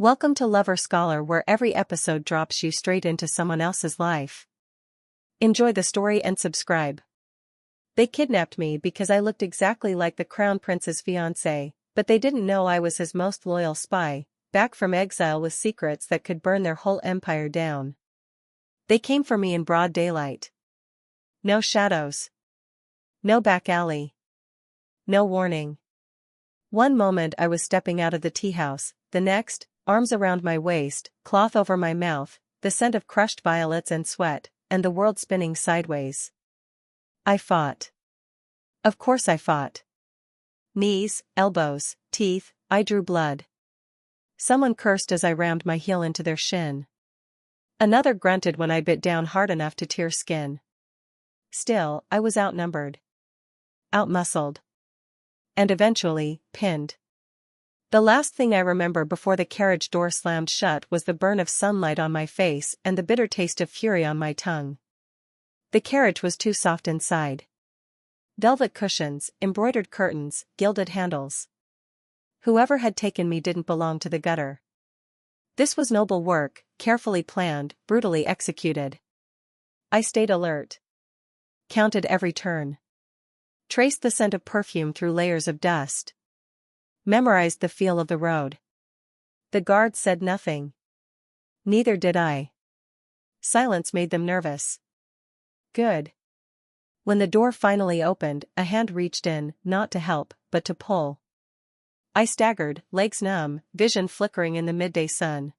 Welcome to Lover Scholar, where every episode drops you straight into someone else's life. Enjoy the story and subscribe. They kidnapped me because I looked exactly like the Crown Prince's fiancé, but they didn't know I was his most loyal spy, back from exile with secrets that could burn their whole empire down. They came for me in broad daylight. No shadows. No back alley. No warning. One moment I was stepping out of the tea house, the next, arms around my waist, cloth over my mouth, the scent of crushed violets and sweat, and the world spinning sideways. I fought. Of course I fought. Knees, elbows, teeth, I drew blood. Someone cursed as I rammed my heel into their shin. Another grunted when I bit down hard enough to tear skin. Still, I was outnumbered. Outmuscled. And eventually, pinned. The last thing I remember before the carriage door slammed shut was the burn of sunlight on my face and the bitter taste of fury on my tongue. The carriage was too soft inside. Velvet cushions, embroidered curtains, gilded handles. Whoever had taken me didn't belong to the gutter. This was noble work, carefully planned, brutally executed. I stayed alert. Counted every turn. Traced the scent of perfume through layers of dust. Memorized the feel of the road. The guards said nothing. Neither did I. Silence made them nervous. Good. When the door finally opened, a hand reached in, not to help, but to pull. I staggered, legs numb, vision flickering in the midday sun.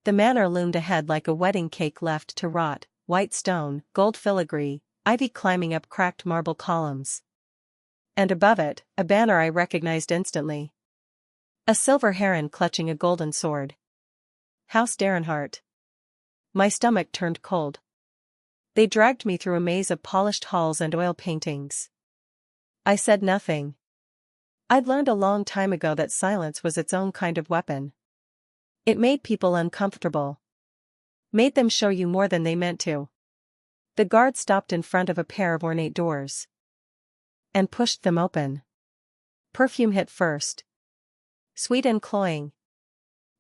The manor loomed ahead like a wedding cake left to rot, white stone, gold filigree, ivy climbing up cracked marble columns. And above it, a banner I recognized instantly. A silver heron clutching a golden sword. House Derenhart. My stomach turned cold. They dragged me through a maze of polished halls and oil paintings. I said nothing. I'd learned a long time ago that silence was its own kind of weapon. It made people uncomfortable. Made them show you more than they meant to. The guard stopped in front of a pair of ornate doors. And pushed them open. Perfume hit first. Sweet and cloying.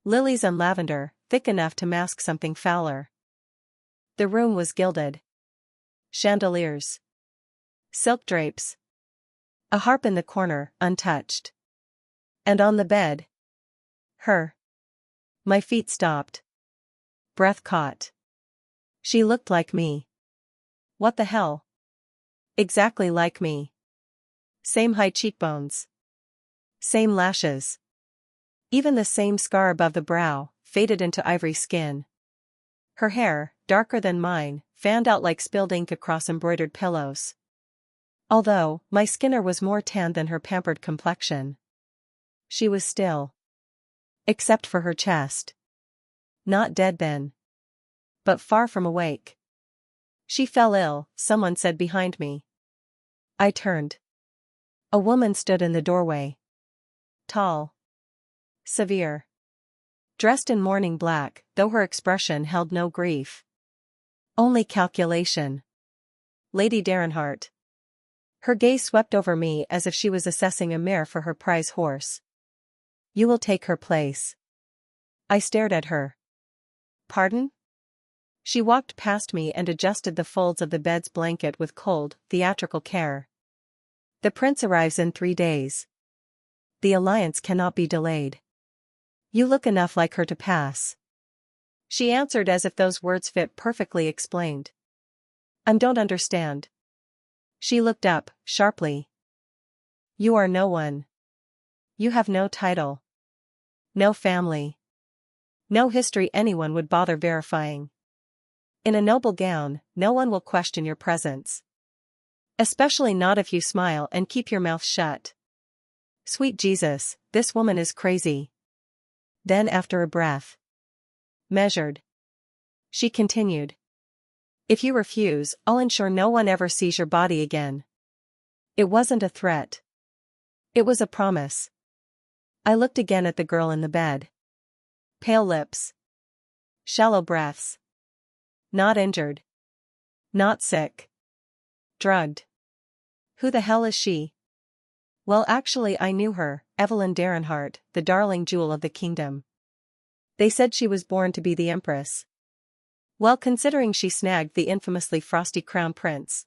Lilies and lavender, thick enough to mask something fouler. The room was gilded. Chandeliers. Silk drapes. A harp in the corner, untouched. And on the bed. Her. My feet stopped. Breath caught. She looked like me. What the hell? Exactly like me. Same high cheekbones. Same lashes. Even the same scar above the brow, faded into ivory skin. Her hair, darker than mine, fanned out like spilled ink across embroidered pillows. Although, my Skinner was more tan than her pampered complexion. She was still. Except for her chest. Not dead then. But far from awake. She fell ill, someone said behind me. I turned. A woman stood in the doorway. Tall. Severe. Dressed in mourning black, though her expression held no grief. Only calculation. Lady Derenhart. Her gaze swept over me as if she was assessing a mare for her prize horse. You will take her place. I stared at her. Pardon? She walked past me and adjusted the folds of the bed's blanket with cold, theatrical care. The prince arrives in 3 days. The alliance cannot be delayed. You look enough like her to pass. She answered as if those words fit perfectly explained. I don't understand. She looked up, sharply. You are no one. You have no title. No family. No history anyone would bother verifying. In a noble gown, no one will question your presence. Especially not if you smile and keep your mouth shut. Sweet Jesus, this woman is crazy. Then after a breath. Measured. She continued. If you refuse, I'll ensure no one ever sees your body again. It wasn't a threat. It was a promise. I looked again at the girl in the bed. Pale lips. Shallow breaths. Not injured. Not sick. Drugged. Who the hell is she? Well, actually I knew her, Evelyn Derenhart, the darling jewel of the kingdom. They said she was born to be the empress. Well, considering she snagged the infamously frosty crown prince.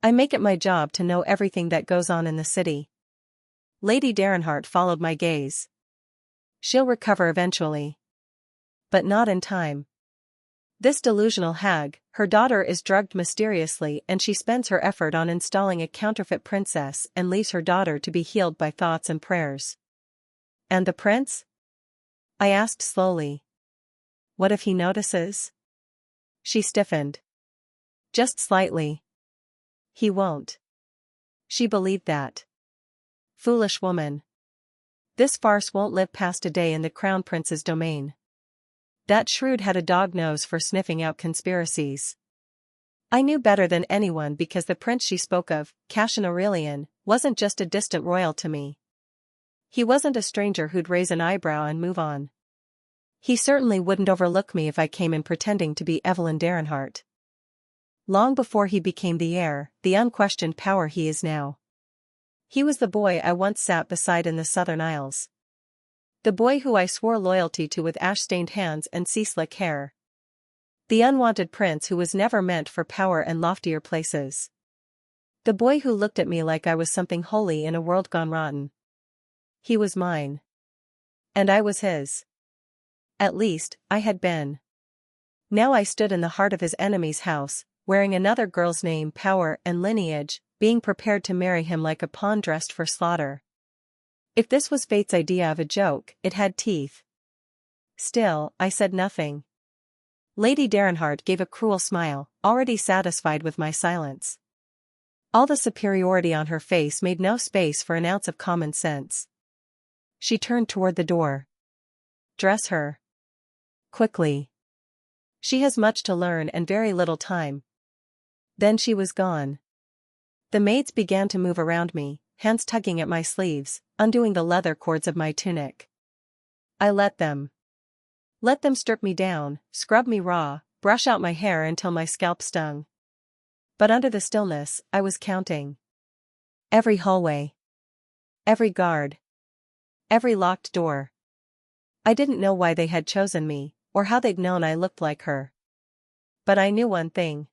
I make it my job to know everything that goes on in the city. Lady Derenhart followed my gaze. She'll recover eventually. But not in time. This delusional hag, her daughter is drugged mysteriously and she spends her effort on installing a counterfeit princess and leaves her daughter to be healed by thoughts and prayers. And the prince? I asked slowly. What if he notices? She stiffened. Just slightly. He won't. She believed that. Foolish woman. This farce won't live past a day in the crown prince's domain. That shrew had a dog nose for sniffing out conspiracies. I knew better than anyone because the prince she spoke of, Cassian Aurelian, wasn't just a distant royal to me. He wasn't a stranger who'd raise an eyebrow and move on. He certainly wouldn't overlook me if I came in pretending to be Evelyn Derenhart. Long before he became the heir, the unquestioned power he is now. He was the boy I once sat beside in the Southern Isles. The boy who I swore loyalty to with ash-stained hands and sea-slick hair. The unwanted prince who was never meant for power and loftier places. The boy who looked at me like I was something holy in a world gone rotten. He was mine. And I was his. At least, I had been. Now I stood in the heart of his enemy's house, wearing another girl's name, power, and lineage, being prepared to marry him like a pawn dressed for slaughter. If this was fate's idea of a joke, it had teeth. Still, I said nothing. Lady Derenhart gave a cruel smile, already satisfied with my silence. All the superiority on her face made no space for an ounce of common sense. She turned toward the door. Dress her. Quickly. She has much to learn and very little time. Then she was gone. The maids began to move around me, hands tugging at my sleeves, undoing the leather cords of my tunic. I let them. Let them strip me down, scrub me raw, brush out my hair until my scalp stung. But under the stillness, I was counting. Every hallway. Every guard. Every locked door. I didn't know why they had chosen me, or how they'd known I looked like her. But I knew one thing.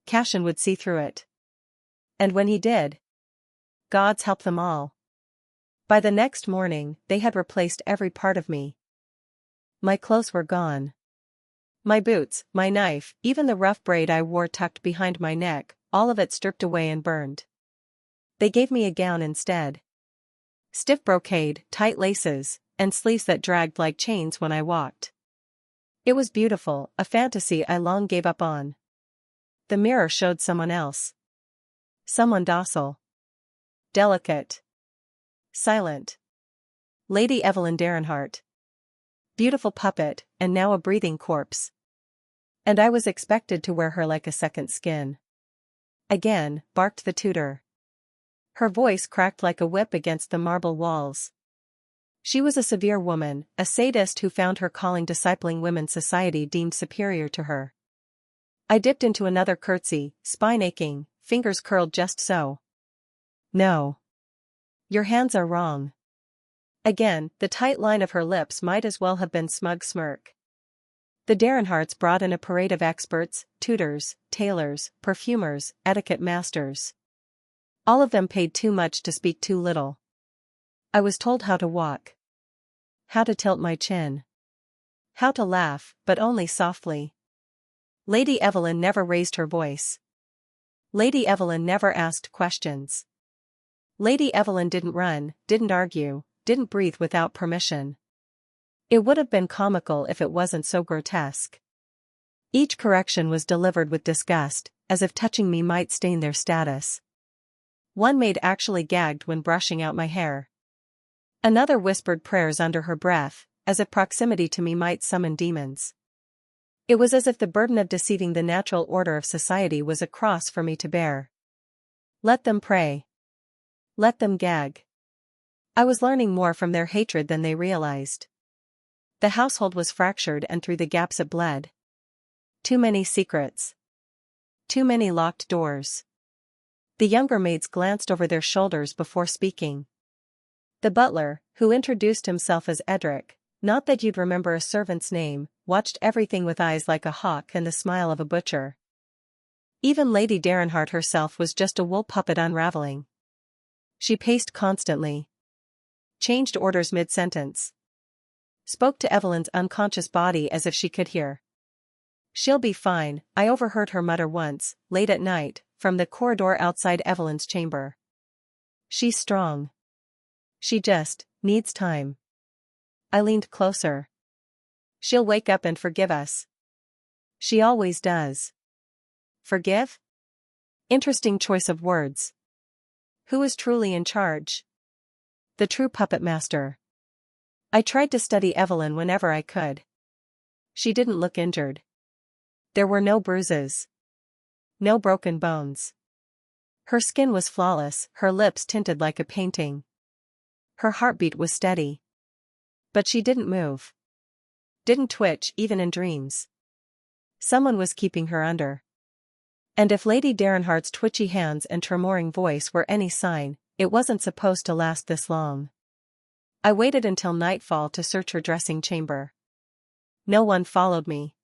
Cassian would see through it. And when he did, gods help them all. By the next morning, they had replaced every part of me. My clothes were gone. My boots, my knife, even the rough braid I wore tucked behind my neck, all of it stripped away and burned. They gave me a gown instead. Stiff brocade, tight laces, and sleeves that dragged like chains when I walked. It was beautiful, a fantasy I long gave up on. The mirror showed someone else. Someone docile. Delicate. Silent. Lady Evelyn Derenhart. Beautiful puppet, and now a breathing corpse. And I was expected to wear her like a second skin. Again, barked the tutor. Her voice cracked like a whip against the marble walls. She was a severe woman, a sadist who found her calling discipling women society deemed superior to her. I dipped into another curtsy, spine aching, fingers curled just so. No. Your hands are wrong. Again, the tight line of her lips might as well have been smug smirk. The Derenharts brought in a parade of experts, tutors, tailors, perfumers, etiquette masters. All of them paid too much to speak too little. I was told how to walk. How to tilt my chin. How to laugh, but only softly. Lady Evelyn never raised her voice. Lady Evelyn never asked questions. Lady Evelyn didn't run, didn't argue, didn't breathe without permission. It would have been comical if it wasn't so grotesque. Each correction was delivered with disgust, as if touching me might stain their status. One maid actually gagged when brushing out my hair. Another whispered prayers under her breath, as if proximity to me might summon demons. It was as if the burden of deceiving the natural order of society was a cross for me to bear. Let them pray. Let them gag. I was learning more from their hatred than they realized. The household was fractured and through the gaps it bled. Too many secrets. Too many locked doors. The younger maids glanced over their shoulders before speaking. The butler, who introduced himself as Edric, Not that you'd remember a servant's name, watched everything with eyes like a hawk and the smile of a butcher. Even Lady Darenhart herself was just a wool puppet unraveling. She paced constantly. Changed orders mid-sentence. Spoke to Evelyn's unconscious body as if she could hear. "She'll be fine," I overheard her mutter once, late at night, from the corridor outside Evelyn's chamber. "She's strong. She just needs time." I leaned closer. "She'll wake up and forgive us. She always does." Forgive? Interesting choice of words. Who is truly in charge? The true puppet master. I tried to study Evelyn whenever I could. She didn't look injured. There were no bruises. No broken bones. Her skin was flawless, her lips tinted like a painting. Her heartbeat was steady. But she didn't move. Didn't twitch even in dreams. Someone was keeping her under. And if Lady Darenhart's twitchy hands and tremoring voice were any sign, it wasn't supposed to last this long. I waited until nightfall to search her dressing chamber. No one followed me.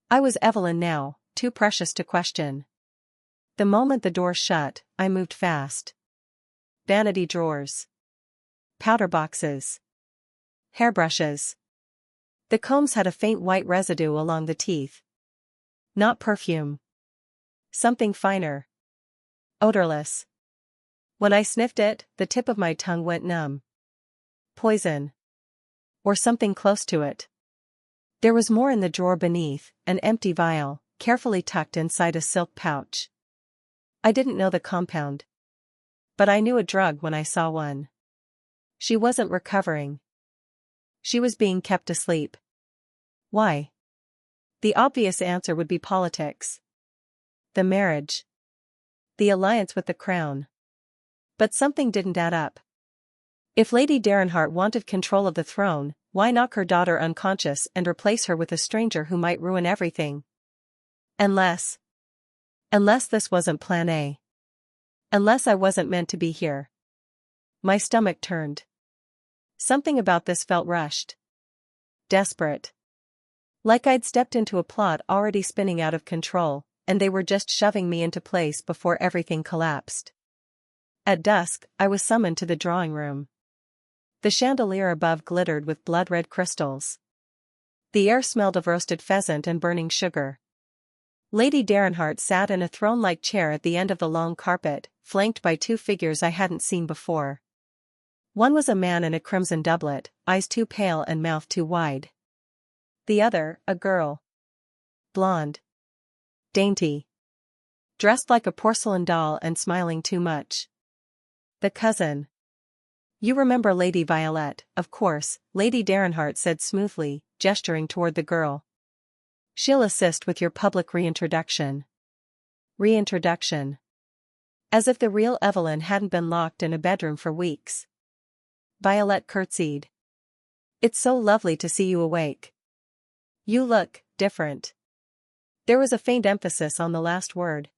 I was Evelyn now, too precious to question. The moment the door shut, I moved fast. Vanity drawers. Powder boxes. Hairbrushes. The combs had a faint white residue along the teeth. Not perfume. Something finer. Odorless. When I sniffed it, the tip of my tongue went numb. Poison. Or something close to it. There was more in the drawer beneath, an empty vial, carefully tucked inside a silk pouch. I didn't know the compound. But I knew a drug when I saw one. She wasn't recovering. She was being kept asleep. Why? The obvious answer would be politics. The marriage. The alliance with the crown. But something didn't add up. If Lady Darenhart wanted control of the throne, why knock her daughter unconscious and replace her with a stranger who might ruin everything? Unless this wasn't plan A. Unless I wasn't meant to be here. My stomach turned. Something about this felt rushed. Desperate. Like I'd stepped into a plot already spinning out of control, and they were just shoving me into place before everything collapsed. At dusk, I was summoned to the drawing room. The chandelier above glittered with blood-red crystals. The air smelled of roasted pheasant and burning sugar. Lady Darenhart sat in a throne-like chair at the end of the long carpet, flanked by two figures I hadn't seen before. One was a man in a crimson doublet, eyes too pale and mouth too wide. The other, a girl. Blonde. Dainty. Dressed like a porcelain doll and smiling too much. The cousin. "You remember Lady Violet, of course," Lady Darenhart said smoothly, gesturing toward the girl. "She'll assist with your public reintroduction." Reintroduction. As if the real Evelyn hadn't been locked in a bedroom for weeks. Violet curtsied. "It's so lovely to see you awake. You look different." There was a faint emphasis on the last word.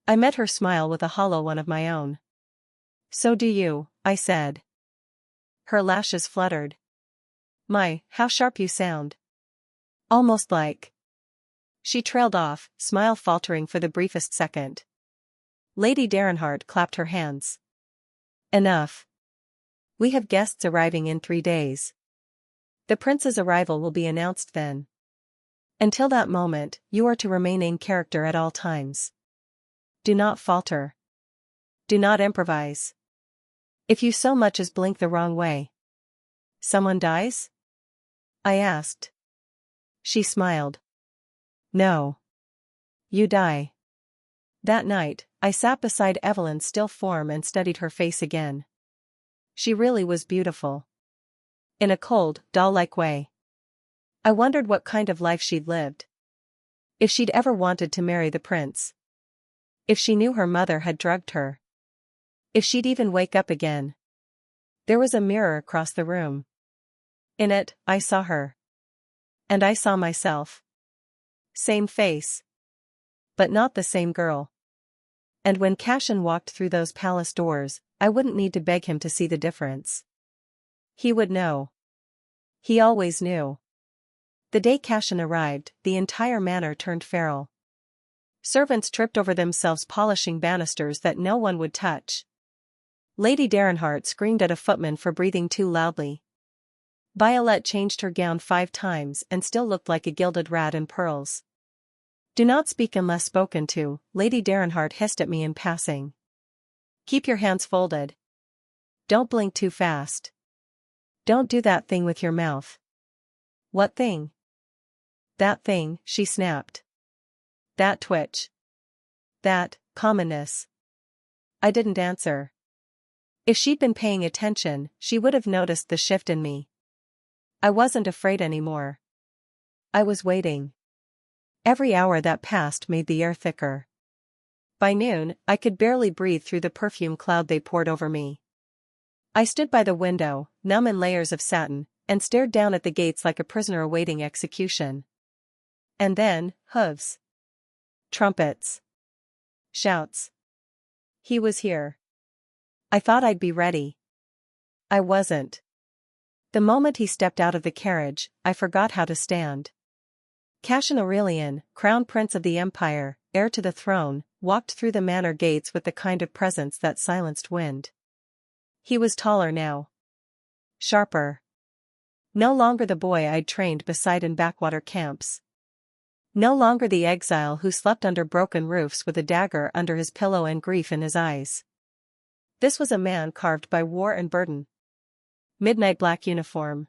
I met her smile with a hollow one of my own. "So do you," I said. Her lashes fluttered. "My, how sharp you sound. Almost like." She trailed off, smile faltering for the briefest second. Lady Darenhart clapped her hands. "Enough. We have guests arriving in 3 days. The prince's arrival will be announced then. Until that moment, you are to remain in character at all times. Do not falter. Do not improvise. If you so much as blink the wrong way." "Someone dies?" I asked. She smiled. "No. You die." That night, I sat beside Evelyn's still form and studied her face again. She really was beautiful. In a cold, doll-like way. I wondered what kind of life she'd lived. If she'd ever wanted to marry the prince. If she knew her mother had drugged her. If she'd even wake up again. There was a mirror across the room. In it, I saw her. And I saw myself. Same face. But not the same girl. And when Cashin walked through those palace doors, I wouldn't need to beg him to see the difference. He would know. He always knew. The day Cashin arrived, the entire manor turned feral. Servants tripped over themselves polishing banisters that no one would touch. Lady Derenhart screamed at a footman for breathing too loudly. Violet changed her gown 5 times and still looked like a gilded rat in pearls. "Do not speak unless spoken to," Lady Derenhart hissed at me in passing. "Keep your hands folded. Don't blink too fast. Don't do that thing with your mouth." "What thing?" "That thing," she snapped. "That twitch. That commonness." I didn't answer. If she'd been paying attention, she would have noticed the shift in me. I wasn't afraid anymore. I was waiting. Every hour that passed made the air thicker. By noon, I could barely breathe through the perfume cloud they poured over me. I stood by the window, numb in layers of satin, and stared down at the gates like a prisoner awaiting execution. And then, hooves. Trumpets. Shouts. He was here. I thought I'd be ready. I wasn't. The moment he stepped out of the carriage, I forgot how to stand. Cashin Aurelian, Crown Prince of the Empire, heir to the throne, walked through the manor gates with the kind of presence that silenced wind. He was taller now. Sharper. No longer the boy I'd trained beside in backwater camps. No longer the exile who slept under broken roofs with a dagger under his pillow and grief in his eyes. This was a man carved by war and burden. Midnight black uniform.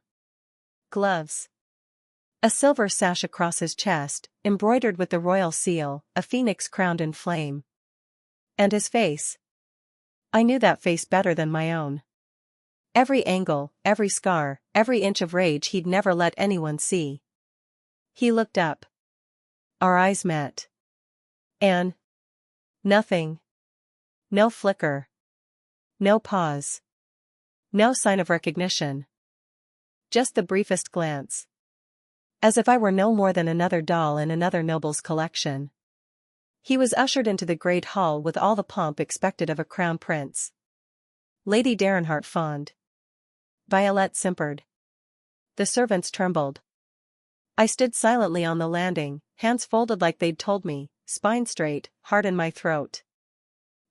Gloves. A silver sash across his chest, embroidered with the royal seal, a phoenix crowned in flame. And his face. I knew that face better than my own. Every angle, every scar, every inch of rage he'd never let anyone see. He looked up. Our eyes met. And nothing. No flicker. No pause. No sign of recognition. Just the briefest glance. As if I were no more than another doll in another noble's collection. He was ushered into the great hall with all the pomp expected of a crown prince. Lady Derenhart fawned. Violet simpered. The servants trembled. I stood silently on the landing, hands folded like they'd told me, spine straight, heart in my throat.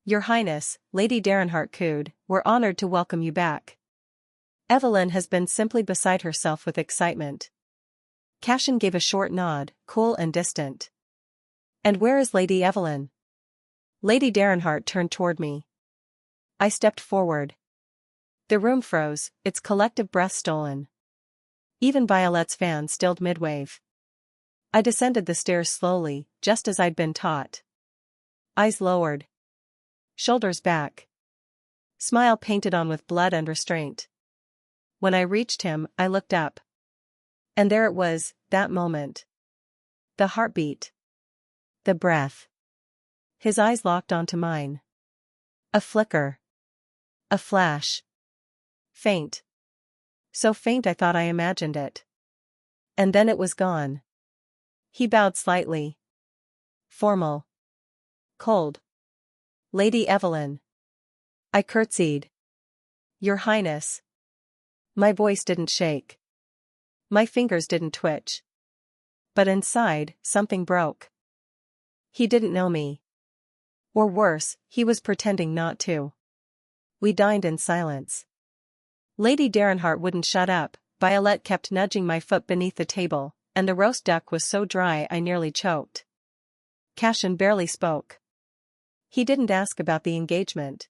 "Your Highness," Lady Derenhart cooed, "we're honored to welcome you back." Evelyn has been simply beside herself with excitement. Cashin gave a short nod, cool and distant. "And where is Lady Evelyn?" Lady Derenhart turned toward me. I stepped forward. The room froze, its collective breath stolen. Even Violet's fan stilled midwave. I descended the stairs slowly, just as I'd been taught. Eyes lowered. Shoulders back. Smile painted on with blood and restraint. When I reached him, I looked up. And there it was, that moment. The heartbeat. The breath. His eyes locked onto mine. A flicker. A flash. Faint. So faint I thought I imagined it. And then it was gone. He bowed slightly. Formal. Cold. "Lady Evelyn." I curtsied. "Your Highness." My voice didn't shake. My fingers didn't twitch. But inside, something broke. He didn't know me. Or worse, he was pretending not to. We dined in silence. Lady Derenhart wouldn't shut up, Violet kept nudging my foot beneath the table, and the roast duck was so dry I nearly choked. Cashin barely spoke. He didn't ask about the engagement.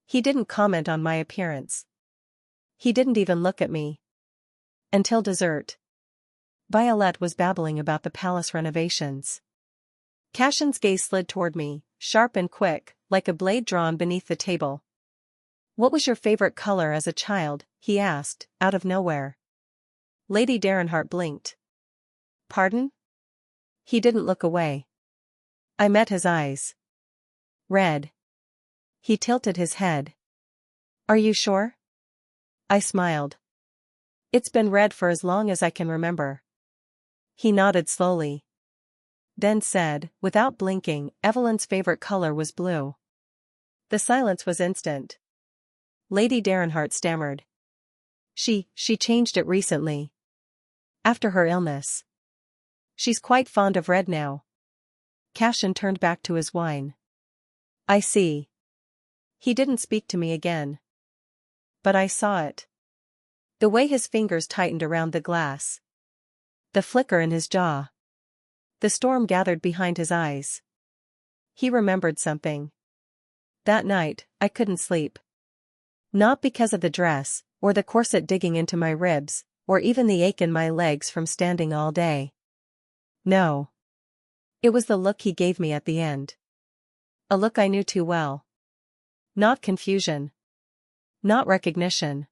He didn't comment on my appearance. He didn't even look at me. Until dessert. Violet was babbling about the palace renovations. Cashin's gaze slid toward me, sharp and quick, like a blade drawn beneath the table. "What was your favorite color as a child?" he asked, out of nowhere. Lady Derenhart blinked. "Pardon?" He didn't look away. I met his eyes. Red. He tilted his head. "Are you sure?" I smiled. "It's been red for as long as I can remember." He nodded slowly. Then said, without blinking, "Evelyn's favorite color was blue." The silence was instant. Lady Derenhart stammered. She changed it recently. After her illness. She's quite fond of red now. Cashin turned back to his wine. I see. He didn't speak to me again. But I saw it. The way his fingers tightened around the glass. The flicker in his jaw. The storm gathered behind his eyes. He remembered something. That night, I couldn't sleep. Not because of the dress, or the corset digging into my ribs, or even the ache in my legs from standing all day. No. It was the look he gave me at the end. A look I knew too well. Not confusion. Not recognition.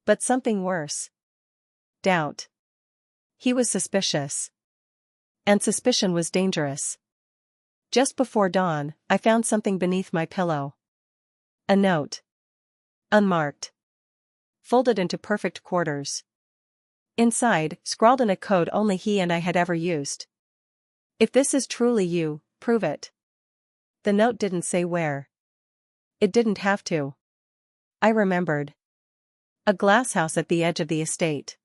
But something worse. Doubt. He was suspicious. And suspicion was dangerous. Just before dawn, I found something beneath my pillow. A note. Unmarked. Folded into perfect quarters. Inside, scrawled in a code only he and I had ever used. If this is truly you, prove it. The note didn't say where. It didn't have to. I remembered. A glass house at the edge of the estate.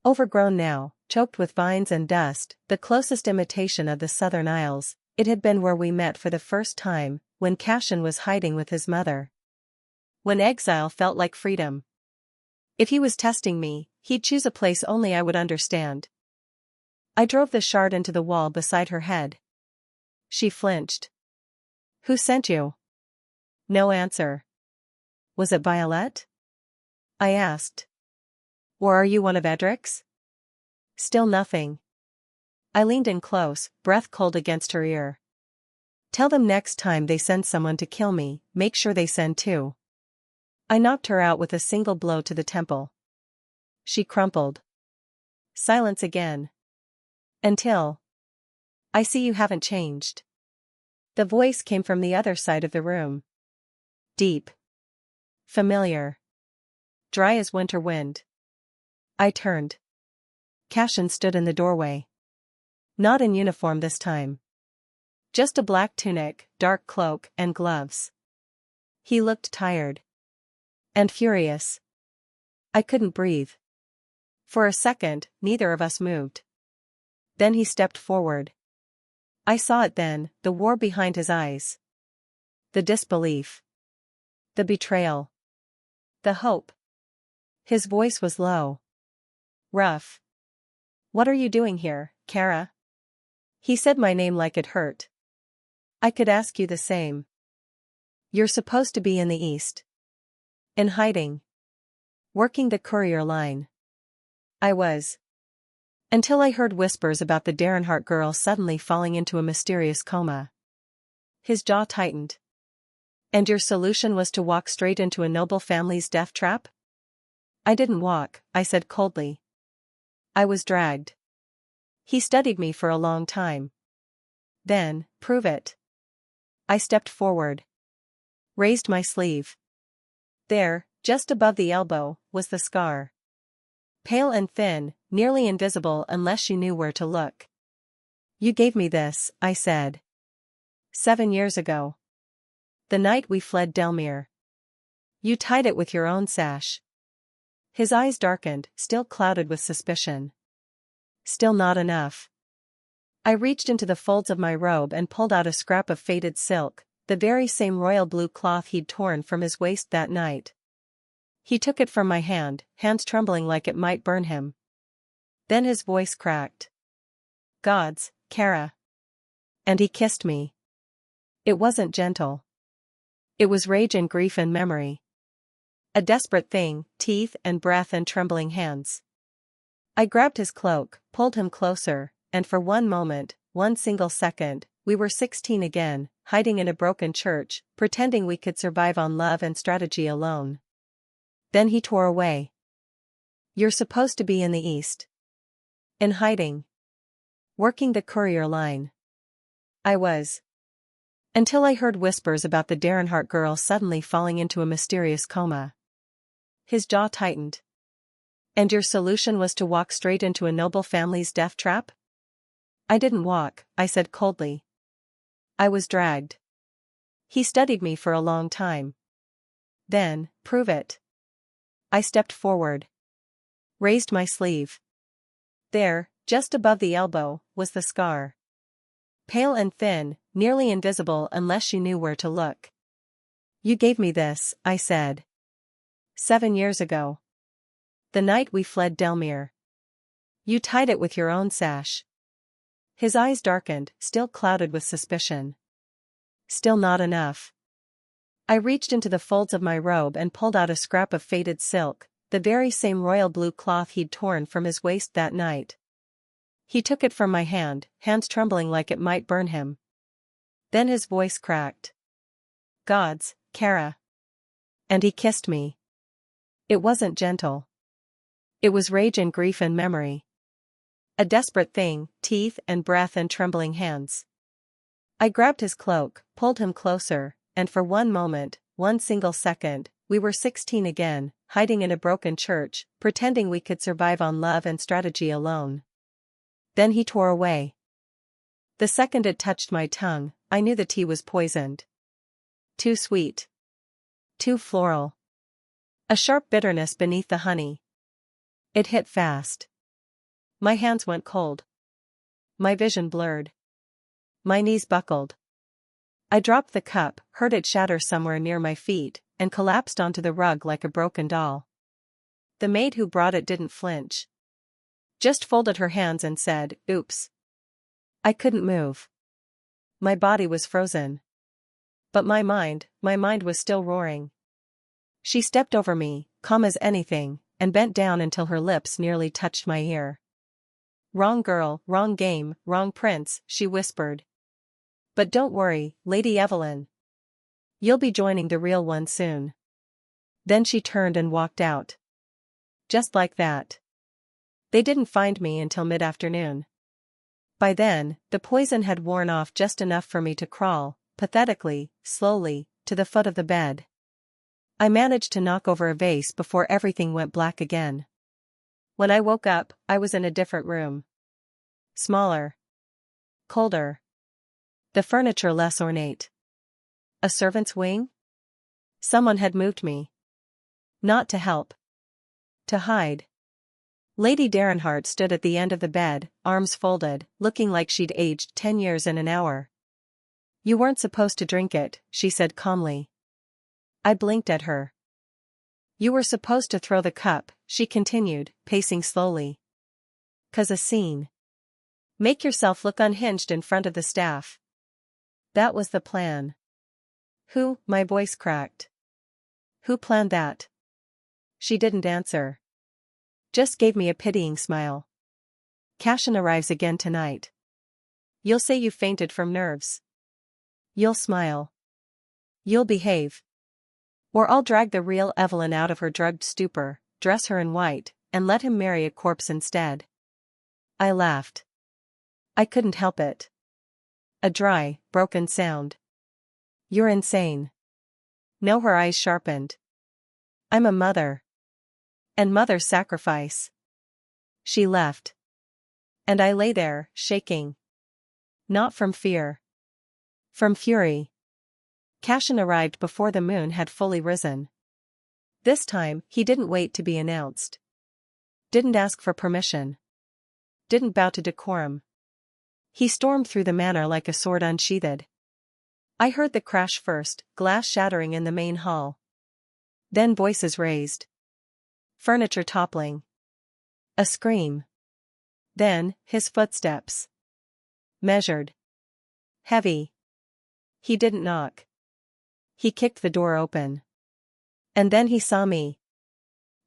Overgrown now, choked with vines and dust, the closest imitation of the Southern Isles, it had been where we met for the first time, when Cashin was hiding with his mother. When exile felt like freedom. If he was testing me, he'd choose a place only I would understand. I drove the shard into the wall beside her head. She flinched. Who sent you? No answer. Was it Violet? I asked. Or are you one of Edric's? Still nothing. I leaned in close, breath cold against her ear. Tell them next time they send someone to kill me, make sure they send two. I knocked her out with a single blow to the temple. She crumpled. Silence again. Until. I see you haven't changed. The voice came from the other side of the room. Deep. Familiar. Dry as winter wind. I turned. Cashin stood in the doorway. Not in uniform this time. Just a black tunic, dark cloak, and gloves. He looked tired. And furious. I couldn't breathe. For a second, neither of us moved. Then he stepped forward. I saw it then, the war behind his eyes. The disbelief. The betrayal. The hope. His voice was low. Rough. What are you doing here, Kara? He said my name like it hurt. I could ask you the same. You're supposed to be in the East. In hiding. Working the courier line. I was. Until I heard whispers about the Derenhart girl suddenly falling into a mysterious coma. His jaw tightened. And your solution was to walk straight into a noble family's death trap? I didn't walk, I said coldly. I was dragged. He studied me for a long time. Then, prove it. I stepped forward. Raised my sleeve. There, just above the elbow, was the scar. Pale and thin, nearly invisible unless you knew where to look. You gave me this, I said. 7 years ago. The night we fled Delmere. You tied it with your own sash. His eyes darkened, still clouded with suspicion. Still not enough. I reached into the folds of my robe and pulled out a scrap of faded silk, the very same royal blue cloth he'd torn from his waist that night. He took it from my hand, hands trembling like it might burn him. Then his voice cracked. Gods, Kara. And he kissed me. It wasn't gentle. It was rage and grief and memory. A desperate thing, teeth and breath and trembling hands. I grabbed his cloak, pulled him closer, and for one moment, one single second, we were 16 again, hiding in a broken church, pretending we could survive on love and strategy alone. Then he tore away. You're supposed to be in the East. In hiding. Working the courier line. I was. Until I heard whispers about the Derenhart girl suddenly falling into a mysterious coma. His jaw tightened. And your solution was to walk straight into a noble family's death trap? I didn't walk, I said coldly. I was dragged. He studied me for a long time. Then, prove it. I stepped forward. Raised my sleeve. There, just above the elbow, was the scar. Pale and thin, nearly invisible unless you knew where to look. You gave me this, I said. 7 years ago. The night we fled Delmere. You tied it with your own sash. His eyes darkened, still clouded with suspicion. Still not enough. I reached into the folds of my robe and pulled out a scrap of faded silk, the very same royal blue cloth he'd torn from his waist that night. He took it from my hand, hands trembling like it might burn him. Then his voice cracked. Gods, Kara. And he kissed me. It wasn't gentle. It was rage and grief and memory. A desperate thing, teeth and breath and trembling hands. I grabbed his cloak, pulled him closer, and for one moment, one single second, we were 16 again, hiding in a broken church, pretending we could survive on love and strategy alone. Then he tore away. The second it touched my tongue, I knew the tea was poisoned. Too sweet. Too floral. A sharp bitterness beneath the honey. It hit fast. My hands went cold. My vision blurred. My knees buckled. I dropped the cup, heard it shatter somewhere near my feet, and collapsed onto the rug like a broken doll. The maid who brought it didn't flinch. Just folded her hands and said, "Oops." I couldn't move. My body was frozen. But my mind was still roaring. She stepped over me, calm as anything, and bent down until her lips nearly touched my ear. "Wrong girl, wrong game, wrong prince," she whispered. "But don't worry, Lady Evelyn. You'll be joining the real one soon." Then she turned and walked out. Just like that. They didn't find me until mid-afternoon. By then, the poison had worn off just enough for me to crawl, pathetically, slowly, to the foot of the bed. I managed to knock over a vase before everything went black again. When I woke up, I was in a different room. Smaller. Colder. The furniture less ornate. A servant's wing? Someone had moved me. Not to help. To hide. Lady Darrenhart stood at the end of the bed, arms folded, looking like she'd aged 10 years in an hour. "You weren't supposed to drink it," she said calmly. I blinked at her. "You were supposed to throw the cup," she continued, pacing slowly. "'Cause a scene. Make yourself look unhinged in front of the staff. That was the plan." "Who?" My voice cracked. "Who planned that?" She didn't answer. Just gave me a pitying smile. "Cashin arrives again tonight. You'll say you fainted from nerves. You'll smile. You'll behave. Or I'll drag the real Evelyn out of her drugged stupor, dress her in white, and let him marry a corpse instead." I laughed. I couldn't help it. A dry, broken sound. "You're insane." No, her eyes sharpened. "I'm a mother. And mothers sacrifice." She left. And I lay there, shaking. Not from fear. From fury. Cashin arrived before the moon had fully risen. This time, he didn't wait to be announced. Didn't ask for permission. Didn't bow to decorum. He stormed through the manor like a sword unsheathed. I heard the crash first, glass shattering in the main hall. Then voices raised. Furniture toppling. A scream. Then, his footsteps. Measured. Heavy. He didn't knock. He kicked the door open. And then he saw me.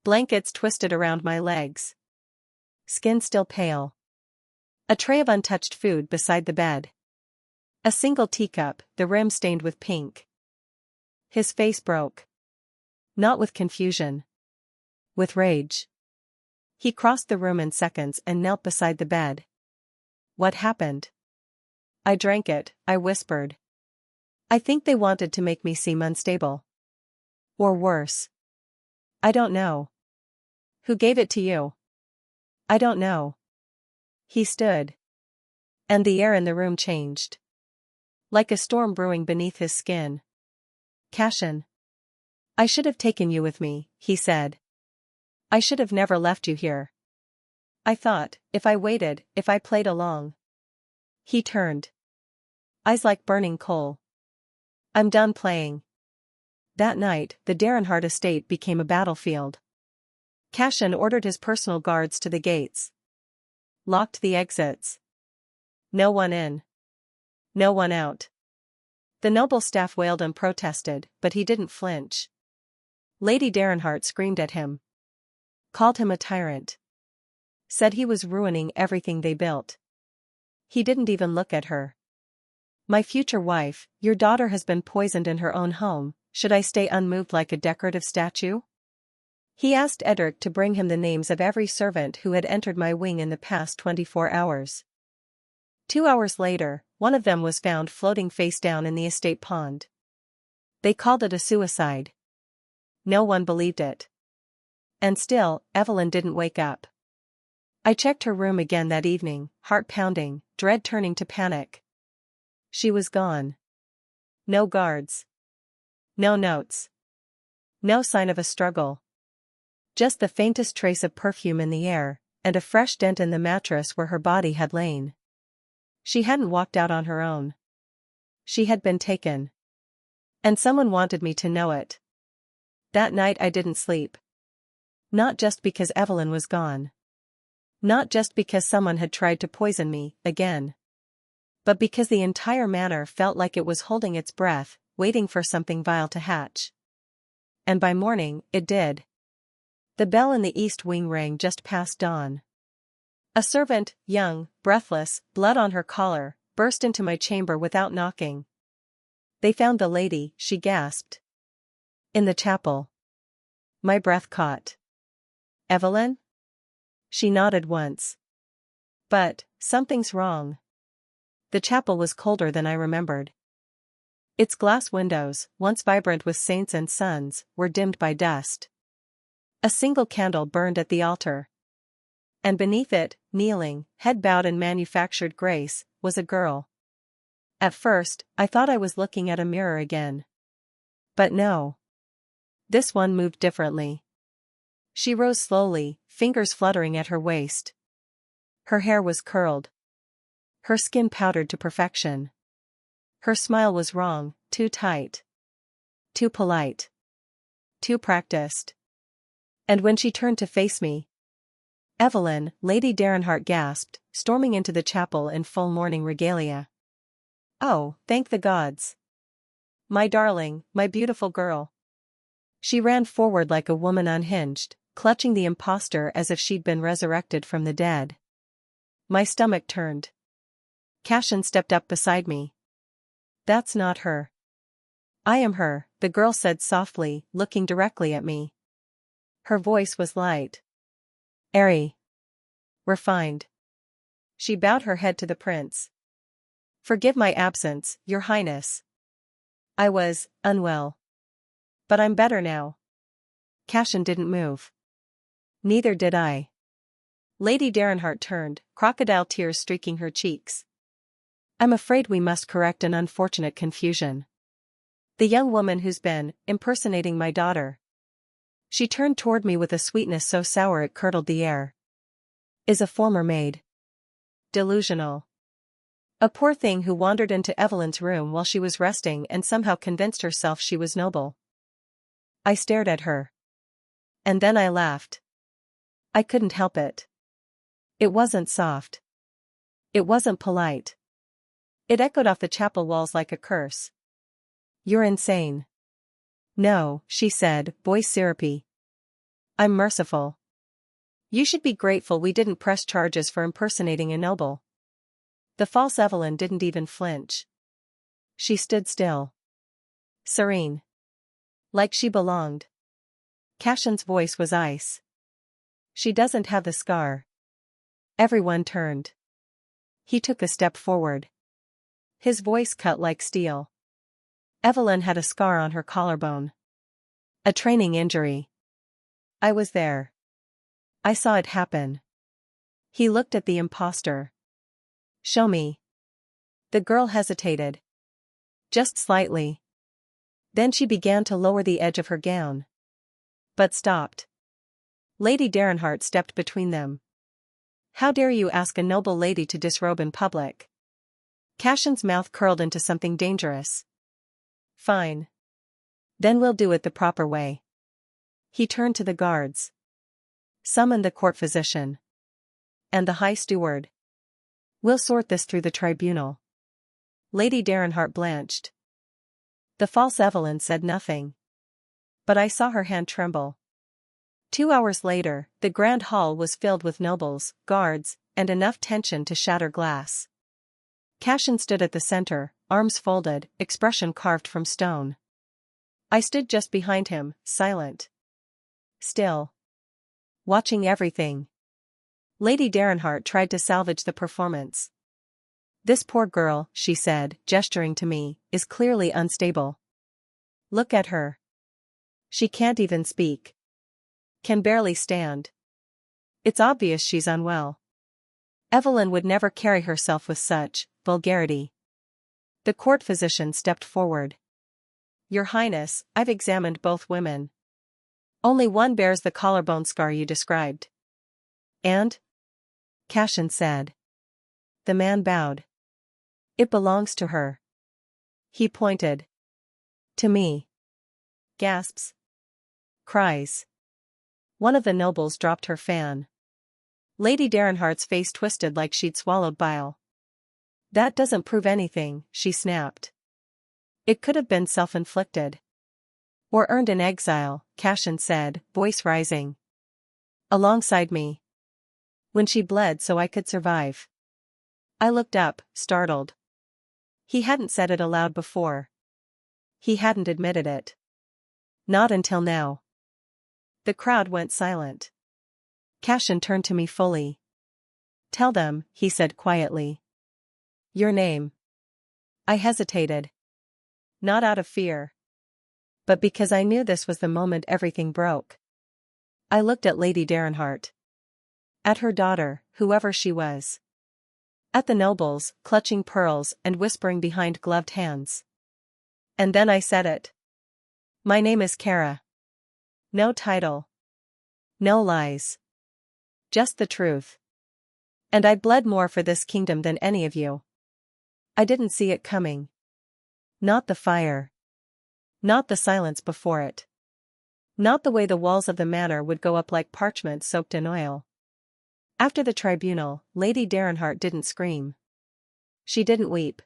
Blankets twisted around my legs. Skin still pale. A tray of untouched food beside the bed. A single teacup, the rim stained with pink. His face broke. Not with confusion. With rage. He crossed the room in seconds and knelt beside the bed. "What happened?" "I drank it," I whispered. "I think they wanted to make me seem unstable. Or worse. I don't know." "Who gave it to you?" "I don't know." He stood. And the air in the room changed. Like a storm brewing beneath his skin. "Cashin. I should have taken you with me," he said. I should have never left you here. I thought, if I waited, if I played along. He turned. Eyes like burning coal. I'm done playing. That night, the Derenhart estate became a battlefield. Cashin ordered his personal guards to the gates. Locked the exits. No one in. No one out. The noble staff wailed and protested, but he didn't flinch. Lady Derenhart screamed at him. Called him a tyrant. Said he was ruining everything they built. He didn't even look at her. My future wife, your daughter has been poisoned in her own home, should I stay unmoved like a decorative statue? He asked Edric to bring him the names of every servant who had entered my wing in the past 24 hours. 2 hours later, one of them was found floating face down in the estate pond. They called it a suicide. No one believed it. And still, Evelyn didn't wake up. I checked her room again that evening, heart pounding, dread turning to panic. She was gone. No guards. No notes. No sign of a struggle. Just the faintest trace of perfume in the air, and a fresh dent in the mattress where her body had lain. She hadn't walked out on her own. She had been taken. And someone wanted me to know it. That night I didn't sleep. Not just because Evelyn was gone. Not just because someone had tried to poison me, again. But because the entire manor felt like it was holding its breath, waiting for something vile to hatch. And by morning, it did. The bell in the east wing rang just past dawn. A servant, young, breathless, blood on her collar, burst into my chamber without knocking. They found the lady, she gasped. In the chapel. My breath caught. Evelyn? She nodded once. But, something's wrong. The chapel was colder than I remembered. Its glass windows, once vibrant with saints and sons, were dimmed by dust. A single candle burned at the altar. And beneath it, kneeling, head bowed in manufactured grace, was a girl. At first, I thought I was looking at a mirror again. But no. This one moved differently. She rose slowly, fingers fluttering at her waist. Her hair was curled. Her skin powdered to perfection. Her smile was wrong, too tight. Too polite. Too practiced. And when she turned to face me, Evelyn, Lady Derenhart gasped, storming into the chapel in full mourning regalia. Oh, thank the gods. My darling, my beautiful girl. She ran forward like a woman unhinged, clutching the impostor as if she'd been resurrected from the dead. My stomach turned. Cashin stepped up beside me. That's not her. I am her, the girl said softly, looking directly at me. Her voice was light. Airy. Refined. She bowed her head to the prince. Forgive my absence, your highness. I was unwell. But I'm better now. Cashin didn't move. Neither did I. Lady Derenhart turned, crocodile tears streaking her cheeks. I'm afraid we must correct an unfortunate confusion. The young woman who's been impersonating my daughter. She turned toward me with a sweetness so sour it curdled the air. Is a former maid. Delusional. A poor thing who wandered into Evelyn's room while she was resting and somehow convinced herself she was noble. I stared at her. And then I laughed. I couldn't help it. It wasn't soft. It wasn't polite. It echoed off the chapel walls like a curse. You're insane. No, she said, voice syrupy. I'm merciful. You should be grateful we didn't press charges for impersonating a noble. The false Evelyn didn't even flinch. She stood still. Serene. Like she belonged. Cashin's voice was ice. She doesn't have the scar. Everyone turned. He took a step forward. His voice cut like steel. Evelyn had a scar on her collarbone. A training injury. I was there. I saw it happen. He looked at the impostor. Show me. The girl hesitated. Just slightly. Then she began to lower the edge of her gown. But stopped. Lady Derenhart stepped between them. How dare you ask a noble lady to disrobe in public? Cashin's mouth curled into something dangerous. Fine. Then we'll do it the proper way. He turned to the guards. Summon the court physician. And the high steward. We'll sort this through the tribunal. Lady Derenhart blanched. The false Evelyn said nothing. But I saw her hand tremble. 2 hours later, the grand hall was filled with nobles, guards, and enough tension to shatter glass. Cashin stood at the center, arms folded, expression carved from stone. I stood just behind him, silent. Still. Watching everything. Lady Derenhart tried to salvage the performance. This poor girl, she said, gesturing to me, is clearly unstable. Look at her. She can't even speak. Can barely stand. It's obvious she's unwell. Evelyn would never carry herself with such vulgarity. The court physician stepped forward. Your Highness, I've examined both women. Only one bears the collarbone scar you described. And? Cashin said. The man bowed. It belongs to her. He pointed. To me. Gasps. Cries. One of the nobles dropped her fan. Lady Derenhart's face twisted like she'd swallowed bile. That doesn't prove anything, she snapped. It could have been self-inflicted. Or earned in exile, Cashin said, voice rising. Alongside me. When she bled so I could survive. I looked up, startled. He hadn't said it aloud before. He hadn't admitted it. Not until now. The crowd went silent. Cashin turned to me fully. Tell them, he said quietly. Your name. I hesitated. Not out of fear. But because I knew this was the moment everything broke. I looked at Lady Derenhart. At her daughter, whoever she was. At the nobles, clutching pearls and whispering behind gloved hands. And then I said it. My name is Kara. No title. No lies. Just the truth. And I bled more for this kingdom than any of you. I didn't see it coming. Not the fire. Not the silence before it. Not the way the walls of the manor would go up like parchment soaked in oil. After the tribunal, Lady Derenhart didn't scream. She didn't weep.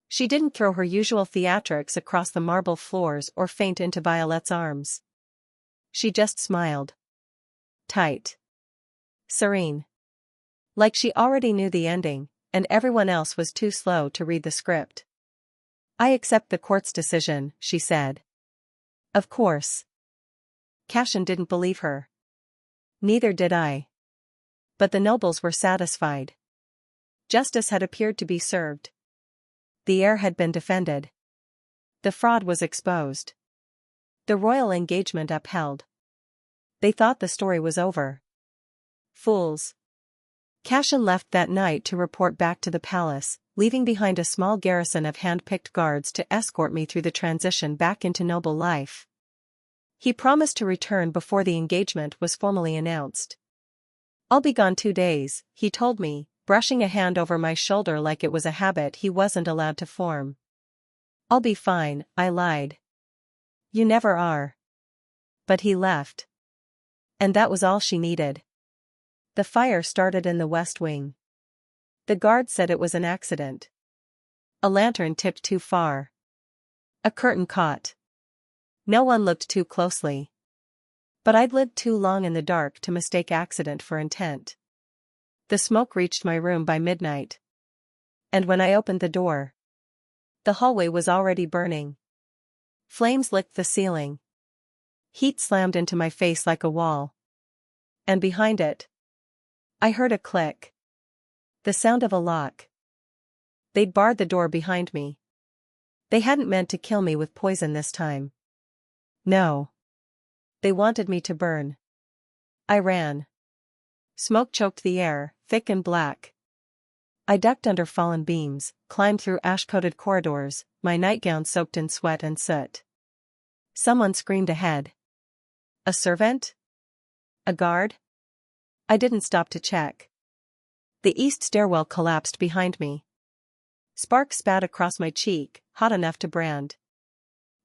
She didn't throw her usual theatrics across the marble floors or faint into Violet's arms. She just smiled. Tight. Serene. Like she already knew the ending, and everyone else was too slow to read the script. I accept the court's decision, she said. Of course. Cashin didn't believe her. Neither did I. But the nobles were satisfied. Justice had appeared to be served. The heir had been defended. The fraud was exposed. The royal engagement upheld. They thought the story was over. Fools. Cashin left that night to report back to the palace, leaving behind a small garrison of hand-picked guards to escort me through the transition back into noble life. He promised to return before the engagement was formally announced. I'll be gone 2 days, he told me, brushing a hand over my shoulder like it was a habit he wasn't allowed to form. I'll be fine, I lied. You never are. But he left. And that was all she needed. The fire started in the west wing. The guard said it was an accident. A lantern tipped too far. A curtain caught. No one looked too closely. But I'd lived too long in the dark to mistake accident for intent. The smoke reached my room by midnight. And when I opened the door, the hallway was already burning. Flames licked the ceiling. Heat slammed into my face like a wall. And behind it, I heard a click. The sound of a lock. They'd barred the door behind me. They hadn't meant to kill me with poison this time. No. They wanted me to burn. I ran. Smoke choked the air, thick and black. I ducked under fallen beams, climbed through ash-coated corridors, my nightgown soaked in sweat and soot. Someone screamed ahead. A servant? A guard? I didn't stop to check. The east stairwell collapsed behind me. Sparks spat across my cheek, hot enough to brand.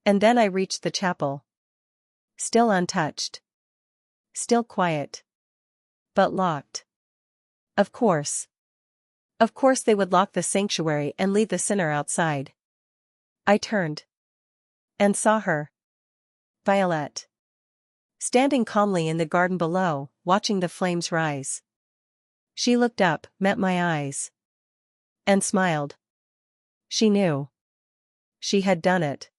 And then I reached the chapel. Still untouched. Still quiet. But locked. Of course. Of course they would lock the sanctuary and leave the sinner outside. I turned. And saw her. Violet. Standing calmly in the garden below, watching the flames rise. She looked up, met my eyes. And smiled. She knew. She had done it.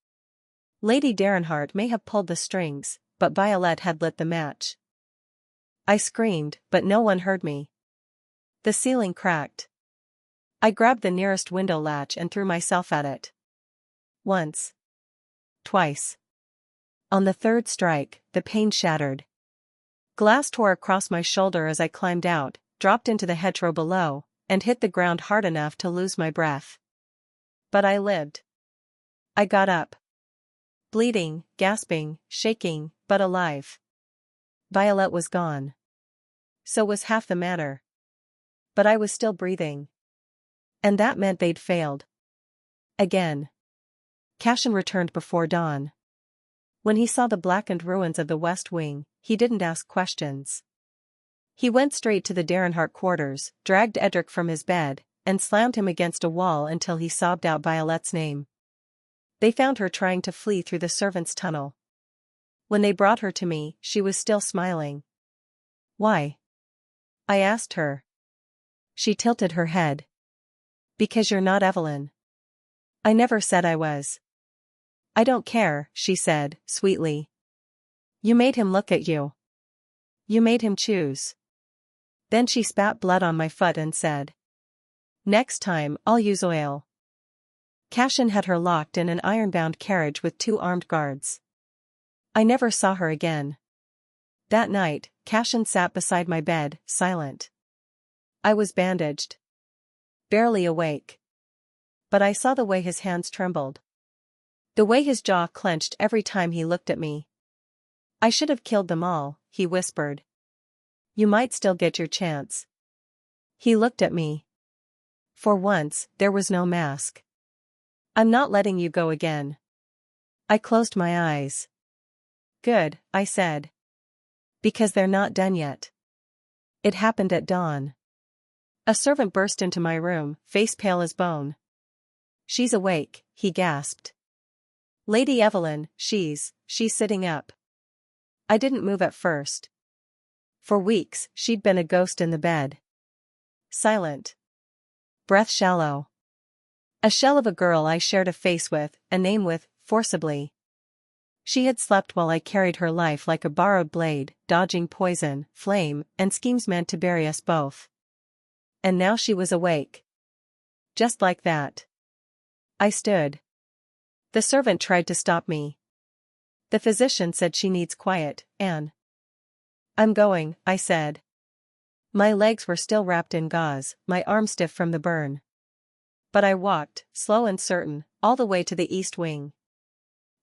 Lady Darenhart may have pulled the strings, but Violet had lit the match. I screamed, but no one heard me. The ceiling cracked. I grabbed the nearest window latch and threw myself at it. Once. Twice. On the third strike, the pane shattered. Glass tore across my shoulder as I climbed out, dropped into the hedgerow below, and hit the ground hard enough to lose my breath. But I lived. I got up. Bleeding, gasping, shaking, but alive. Violet was gone. So was half the matter. But I was still breathing. And that meant they'd failed. Again. Cashin returned before dawn. When he saw the blackened ruins of the West Wing, he didn't ask questions. He went straight to the Darenhart quarters, dragged Edric from his bed, and slammed him against a wall until he sobbed out Violet's name. They found her trying to flee through the servants' tunnel. When they brought her to me, she was still smiling. Why? I asked her. She tilted her head. Because you're not Evelyn. I never said I was. I don't care, she said, sweetly. You made him look at you. You made him choose. Then she spat blood on my foot and said. Next time, I'll use oil. Cashin had her locked in an iron-bound carriage with 2 armed guards. I never saw her again. That night, Cashin sat beside my bed, silent. I was bandaged. Barely awake. But I saw the way his hands trembled. The way his jaw clenched every time he looked at me. I should have killed them all, he whispered. You might still get your chance. He looked at me. For once, there was no mask. I'm not letting you go again. I closed my eyes. Good, I said. Because they're not done yet. It happened at dawn. A servant burst into my room, face pale as bone. She's awake, he gasped. Lady Evelyn, she's sitting up. I didn't move at first. For weeks, she'd been a ghost in the bed. Silent. Breath shallow. A shell of a girl I shared a face with, a name with, forcibly. She had slept while I carried her life like a borrowed blade, dodging poison, flame, and schemes meant to bury us both. And now she was awake. Just like that. I stood. The servant tried to stop me. The physician said she needs quiet, Anne. I'm going, I said. My legs were still wrapped in gauze, my arm stiff from the burn. But I walked, slow and certain, all the way to the east wing.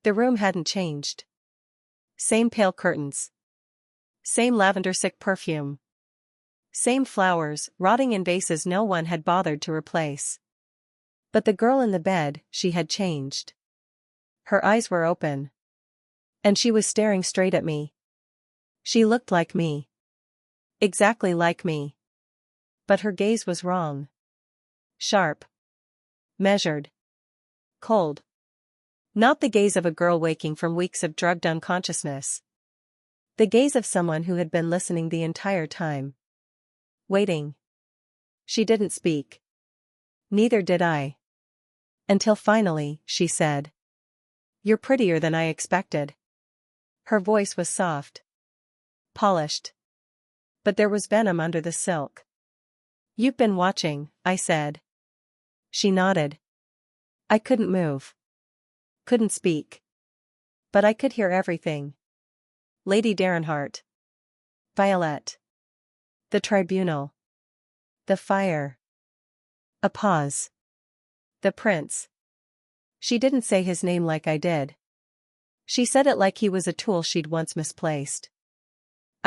The room hadn't changed. Same pale curtains. Same lavender-sick perfume. Same flowers, rotting in vases no one had bothered to replace. But the girl in the bed, she had changed. Her eyes were open. And she was staring straight at me. She looked like me. Exactly like me. But her gaze was wrong. Sharp. Measured. Cold. Not the gaze of a girl waking from weeks of drugged unconsciousness. The gaze of someone who had been listening the entire time. Waiting. She didn't speak. Neither did I. Until finally, she said. You're prettier than I expected. Her voice was soft. Polished. But there was venom under the silk. You've been watching, I said. She nodded. I couldn't move. Couldn't speak. But I could hear everything. Lady Darenhart. Violet. The tribunal. The fire. A pause. The prince. She didn't say his name like I did. She said it like he was a tool she'd once misplaced.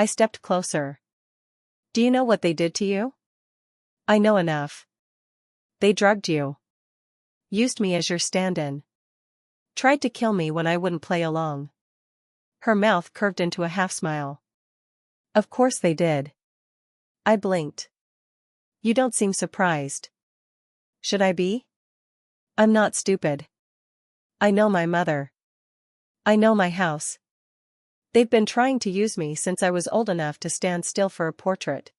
I stepped closer. Do you know what they did to you? I know enough. They drugged you. Used me as your stand-in. Tried to kill me when I wouldn't play along. Her mouth curved into a half-smile. Of course they did. I blinked. You don't seem surprised. Should I be? I'm not stupid. I know my mother. I know my house. They've been trying to use me since I was old enough to stand still for a portrait.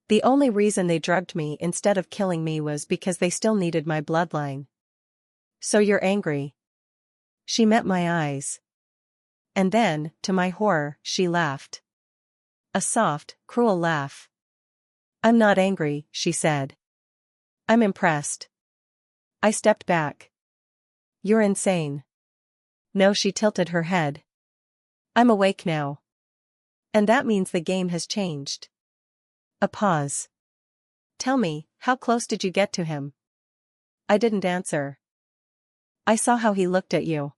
The only reason they drugged me instead of killing me was because they still needed my bloodline. So you're angry? She met my eyes. And then, to my horror, she laughed. A soft, cruel laugh. I'm not angry, she said. I'm impressed. I stepped back. You're insane. No, she tilted her head. I'm awake now. And that means the game has changed. A pause. Tell me, how close did you get to him? I didn't answer. I saw how he looked at you.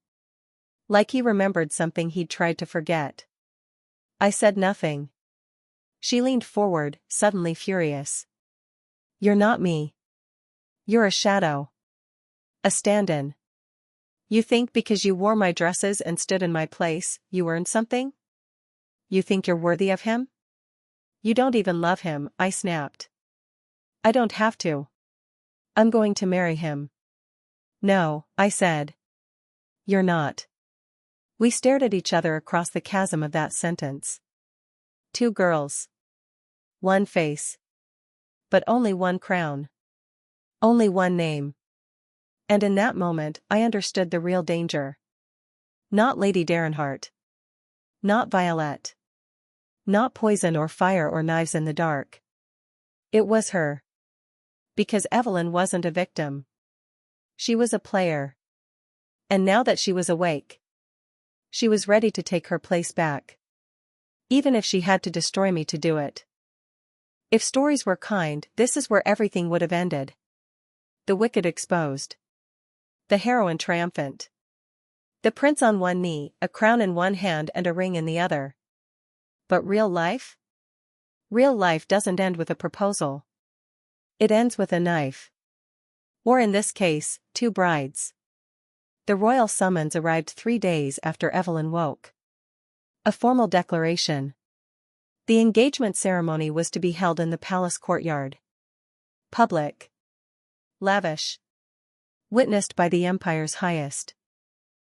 Like he remembered something he'd tried to forget. I said nothing. She leaned forward, suddenly furious. You're not me. You're a shadow. A stand-in. You think because you wore my dresses and stood in my place, you earned something? You think you're worthy of him? You don't even love him, I snapped. I don't have to. I'm going to marry him. No, I said. You're not. We stared at each other across the chasm of that sentence. Two girls. One face. But only one crown. Only one name. And in that moment, I understood the real danger. Not Lady Derenhart. Not Violet. Not poison or fire or knives in the dark. It was her. Because Evelyn wasn't a victim. She was a player. And now that she was awake, she was ready to take her place back. Even if she had to destroy me to do it. If stories were kind, this is where everything would have ended. The wicked exposed. The heroine triumphant. The prince on one knee, a crown in one hand and a ring in the other. But real life? Real life doesn't end with a proposal. It ends with a knife. Or in this case, two brides. The royal summons arrived 3 days after Evelyn woke. A formal declaration. The engagement ceremony was to be held in the palace courtyard. Public. Lavish. Witnessed by the empire's highest.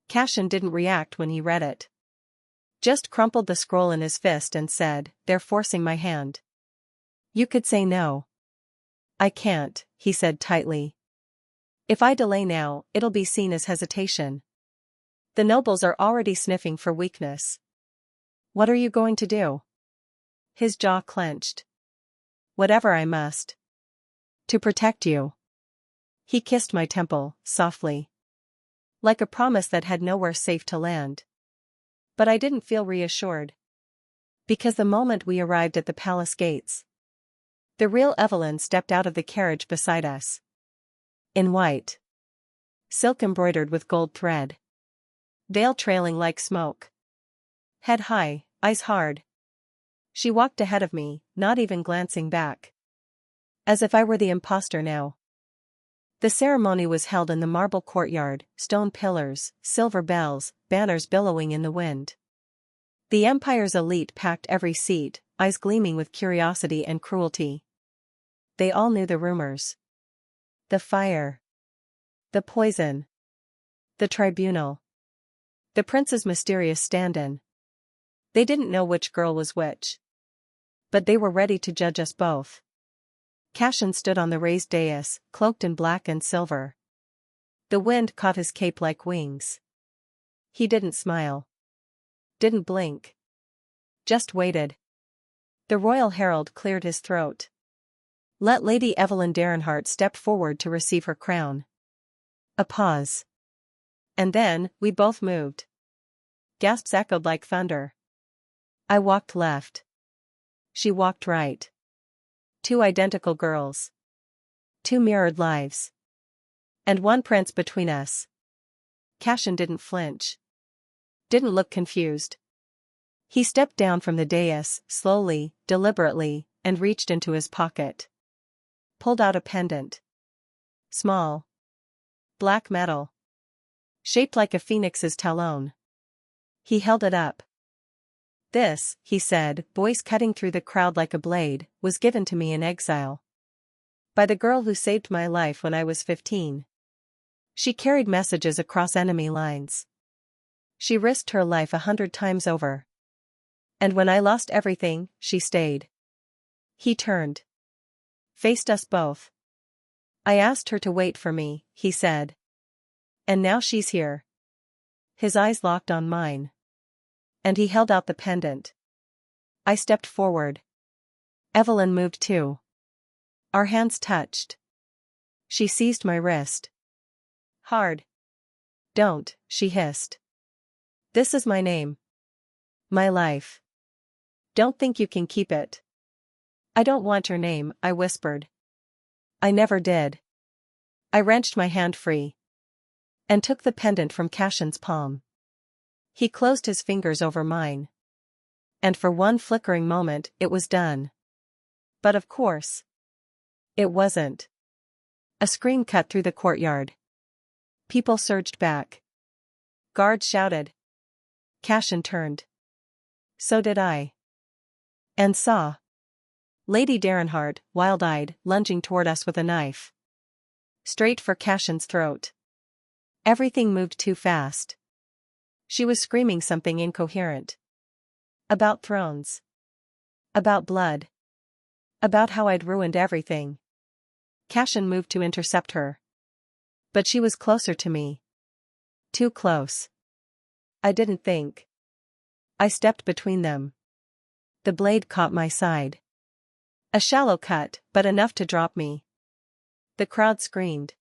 Cashin didn't react when he read it. Just crumpled the scroll in his fist and said, "They're forcing my hand." You could say no. I can't, he said tightly. If I delay now, it'll be seen as hesitation. The nobles are already sniffing for weakness. What are you going to do? His jaw clenched. Whatever I must. To protect you. He kissed my temple, softly. Like a promise that had nowhere safe to land. But I didn't feel reassured. Because the moment we arrived at the palace gates, the real Evelyn stepped out of the carriage beside us. In white. Silk embroidered with gold thread. Veil trailing like smoke. Head high, eyes hard. She walked ahead of me, not even glancing back. As if I were the imposter now. The ceremony was held in the marble courtyard, stone pillars, silver bells, banners billowing in the wind. The empire's elite packed every seat, eyes gleaming with curiosity and cruelty. They all knew the rumors. The fire. The poison. The tribunal. The prince's mysterious stand-in. They didn't know which girl was which. But they were ready to judge us both. Cashin stood on the raised dais, cloaked in black and silver. The wind caught his cape like wings. He didn't smile. Didn't blink. Just waited. The royal herald cleared his throat. Let Lady Evelyn Derenhart step forward to receive her crown. A pause. And then, we both moved. Gasps echoed like thunder. I walked left. She walked right. 2 identical girls. 2 mirrored lives. And one prince between us. Cashin didn't flinch. Didn't look confused. He stepped down from the dais, slowly, deliberately, and reached into his pocket. Pulled out a pendant. Small. Black metal. Shaped like a phoenix's talon. He held it up. "This," he said, voice cutting through the crowd like a blade, "was given to me in exile. By the girl who saved my life when I was 15. She carried messages across enemy lines. She risked her life 100 times over. And when I lost everything, she stayed." He turned. Faced us both. "I asked her to wait for me," he said. "And now she's here." His eyes locked on mine. And he held out the pendant. I stepped forward. Evelyn moved too. Our hands touched. She seized my wrist. Hard. "Don't," she hissed. "This is my name. My life. Don't think you can keep it." "I don't want your name," I whispered. "I never did." I wrenched my hand free. And took the pendant from Cashin's palm. He closed his fingers over mine. And for one flickering moment, it was done. But of course, it wasn't. A scream cut through the courtyard. People surged back. Guards shouted. Cashin turned. So did I. And saw Lady Derenhart, wild-eyed, lunging toward us with a knife. Straight for Cashin's throat. Everything moved too fast. She was screaming something incoherent. About thrones. About blood. About how I'd ruined everything. Cashin moved to intercept her. But she was closer to me. Too close. I didn't think. I stepped between them. The blade caught my side. A shallow cut, but enough to drop me. The crowd screamed.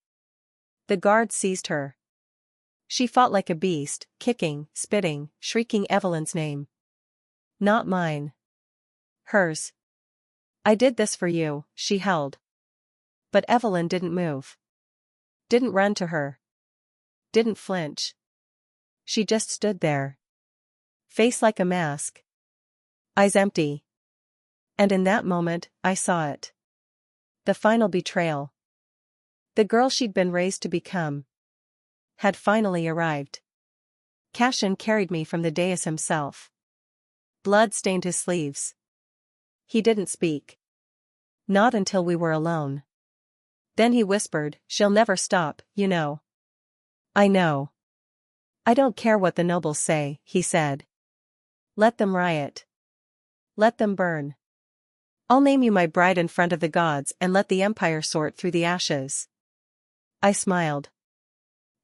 The guards seized her. She fought like a beast, kicking, spitting, shrieking Evelyn's name. Not mine. Hers. "I did this for you," she held. But Evelyn didn't move. Didn't run to her. Didn't flinch. She just stood there. Face like a mask. Eyes empty. And in that moment, I saw it. The final betrayal. The girl she'd been raised to become had finally arrived. Cashin carried me from the dais himself. Blood stained his sleeves. He didn't speak. Not until we were alone. Then he whispered, "She'll never stop, you know." "I know. I don't care what the nobles say," he said. "Let them riot. Let them burn. I'll name you my bride in front of the gods and let the empire sort through the ashes." I smiled.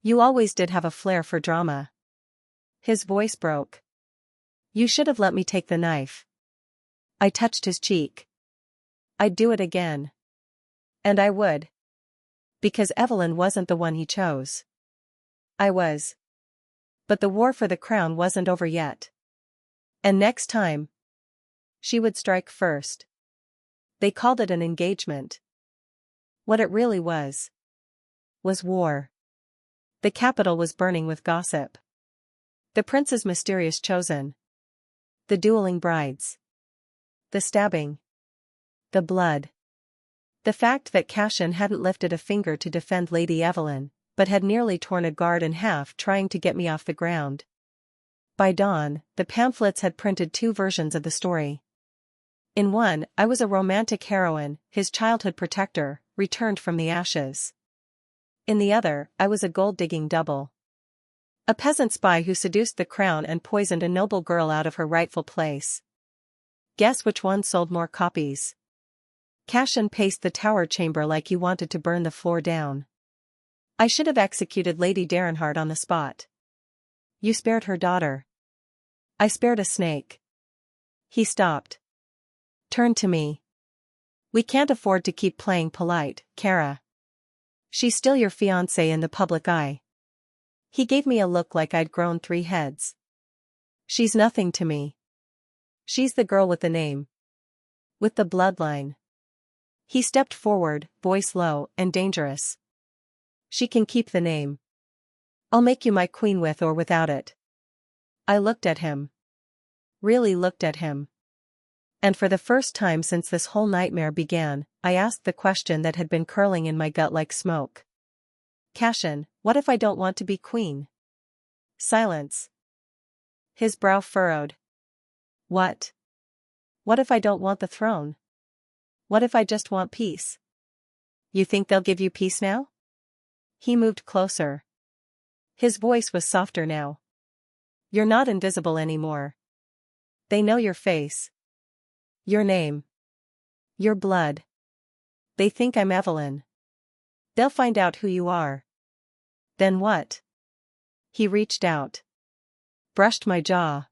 "You always did have a flair for drama." His voice broke. "You should have let me take the knife." I touched his cheek. "I'd do it again. And I would. Because Evelyn wasn't the one he chose. I was. But the war for the crown wasn't over yet. And next time, she would strike first." They called it an engagement. What it really was war. The capital was burning with gossip. The prince's mysterious chosen. The dueling brides. The stabbing. The blood. The fact that Cashin hadn't lifted a finger to defend Lady Evelyn, but had nearly torn a guard in half trying to get me off the ground. By dawn, the pamphlets had printed 2 versions of the story. In one, I was a romantic heroine, his childhood protector, returned from the ashes. In the other, I was a gold-digging double. A peasant spy who seduced the crown and poisoned a noble girl out of her rightful place. Guess which one sold more copies? Cashin paced the tower chamber like he wanted to burn the floor down. I should have executed Lady Derenhart on the spot. You spared her daughter. I spared a snake. He stopped. Turned to me. We can't afford to keep playing polite, Kara. She's still your fiancé in the public eye. He gave me a look like I'd grown 3 heads. She's nothing to me. She's the girl with the name. With the bloodline. He stepped forward, voice low and dangerous. She can keep the name. I'll make you my queen with or without it. I looked at him. really looked at him. And for the first time since this whole nightmare began, I asked the question that had been curling in my gut like smoke. Cashin, what if I don't want to be queen? Silence. His brow furrowed. What? What if I don't want the throne? What if I just want peace? You think they'll give you peace now? He moved closer. His voice was softer now. You're not invisible anymore. They know your face. Your name. Your blood. They think I'm Evelyn. They'll find out who you are. Then what? He reached out. Brushed my jaw.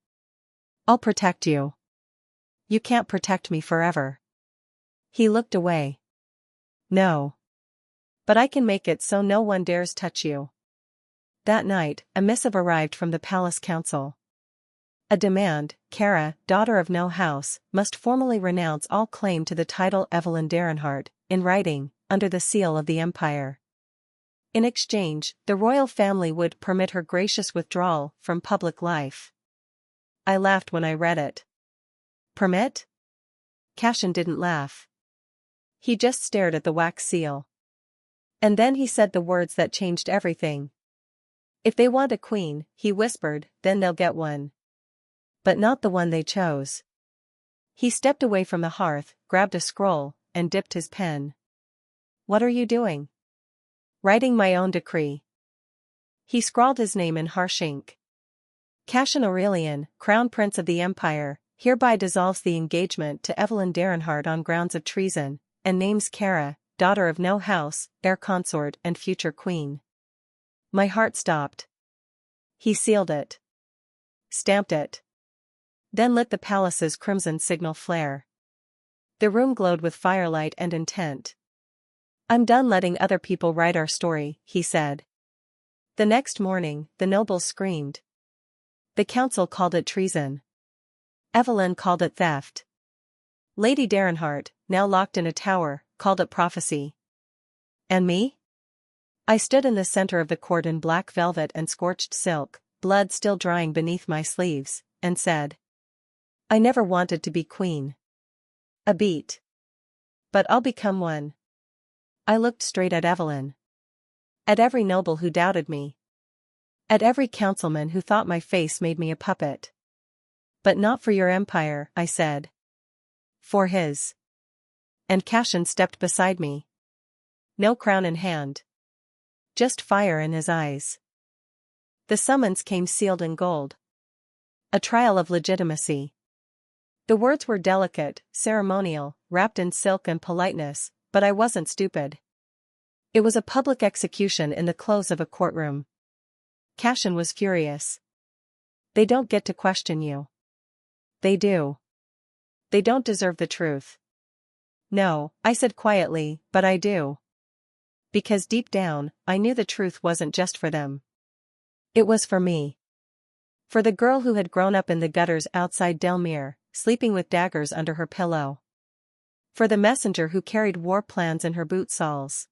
I'll protect you. You can't protect me forever. He looked away. No. But I can make it so no one dares touch you. That night, a missive arrived from the palace council. A demand: Kara, daughter of no house, must formally renounce all claim to the title Evelyn Derenhart, in writing, under the seal of the Empire. In exchange, the royal family would permit her gracious withdrawal from public life. I laughed when I read it. Permit? Cashin didn't laugh. He just stared at the wax seal. And then he said the words that changed everything. If they want a queen, he whispered, then they'll get one. But not the one they chose. He stepped away from the hearth, grabbed a scroll, and dipped his pen. What are you doing? Writing my own decree. He scrawled his name in harsh ink. Cashin Aurelian, Crown Prince of the Empire, hereby dissolves the engagement to Evelyn Derenhart on grounds of treason, and names Kara, daughter of no house, heir consort and future queen. My heart stopped. He sealed it. Stamped it. Then lit the palace's crimson signal flare. The room glowed with firelight and intent. I'm done letting other people write our story, he said. The next morning, the nobles screamed. The council called it treason. Evelyn called it theft. Lady Derenhart, now locked in a tower, called it prophecy. And me? I stood in the center of the court in black velvet and scorched silk, blood still drying beneath my sleeves, and said, I never wanted to be queen. A beat. But I'll become one. I looked straight at Evelyn. At every noble who doubted me. At every councilman who thought my face made me a puppet. But not for your empire, I said. For his. And Cashin stepped beside me. No crown in hand. Just fire in his eyes. The summons came sealed in gold. A trial of legitimacy. The words were delicate, ceremonial, wrapped in silk and politeness, but I wasn't stupid. It was a public execution in the close of a courtroom. Cashin was furious. They don't get to question you. They do. They don't deserve the truth. No, I said quietly, but I do. Because deep down, I knew the truth wasn't just for them. It was for me. For the girl who had grown up in the gutters outside Delmere, sleeping with daggers under her pillow. For the messenger who carried war plans in her boot soles.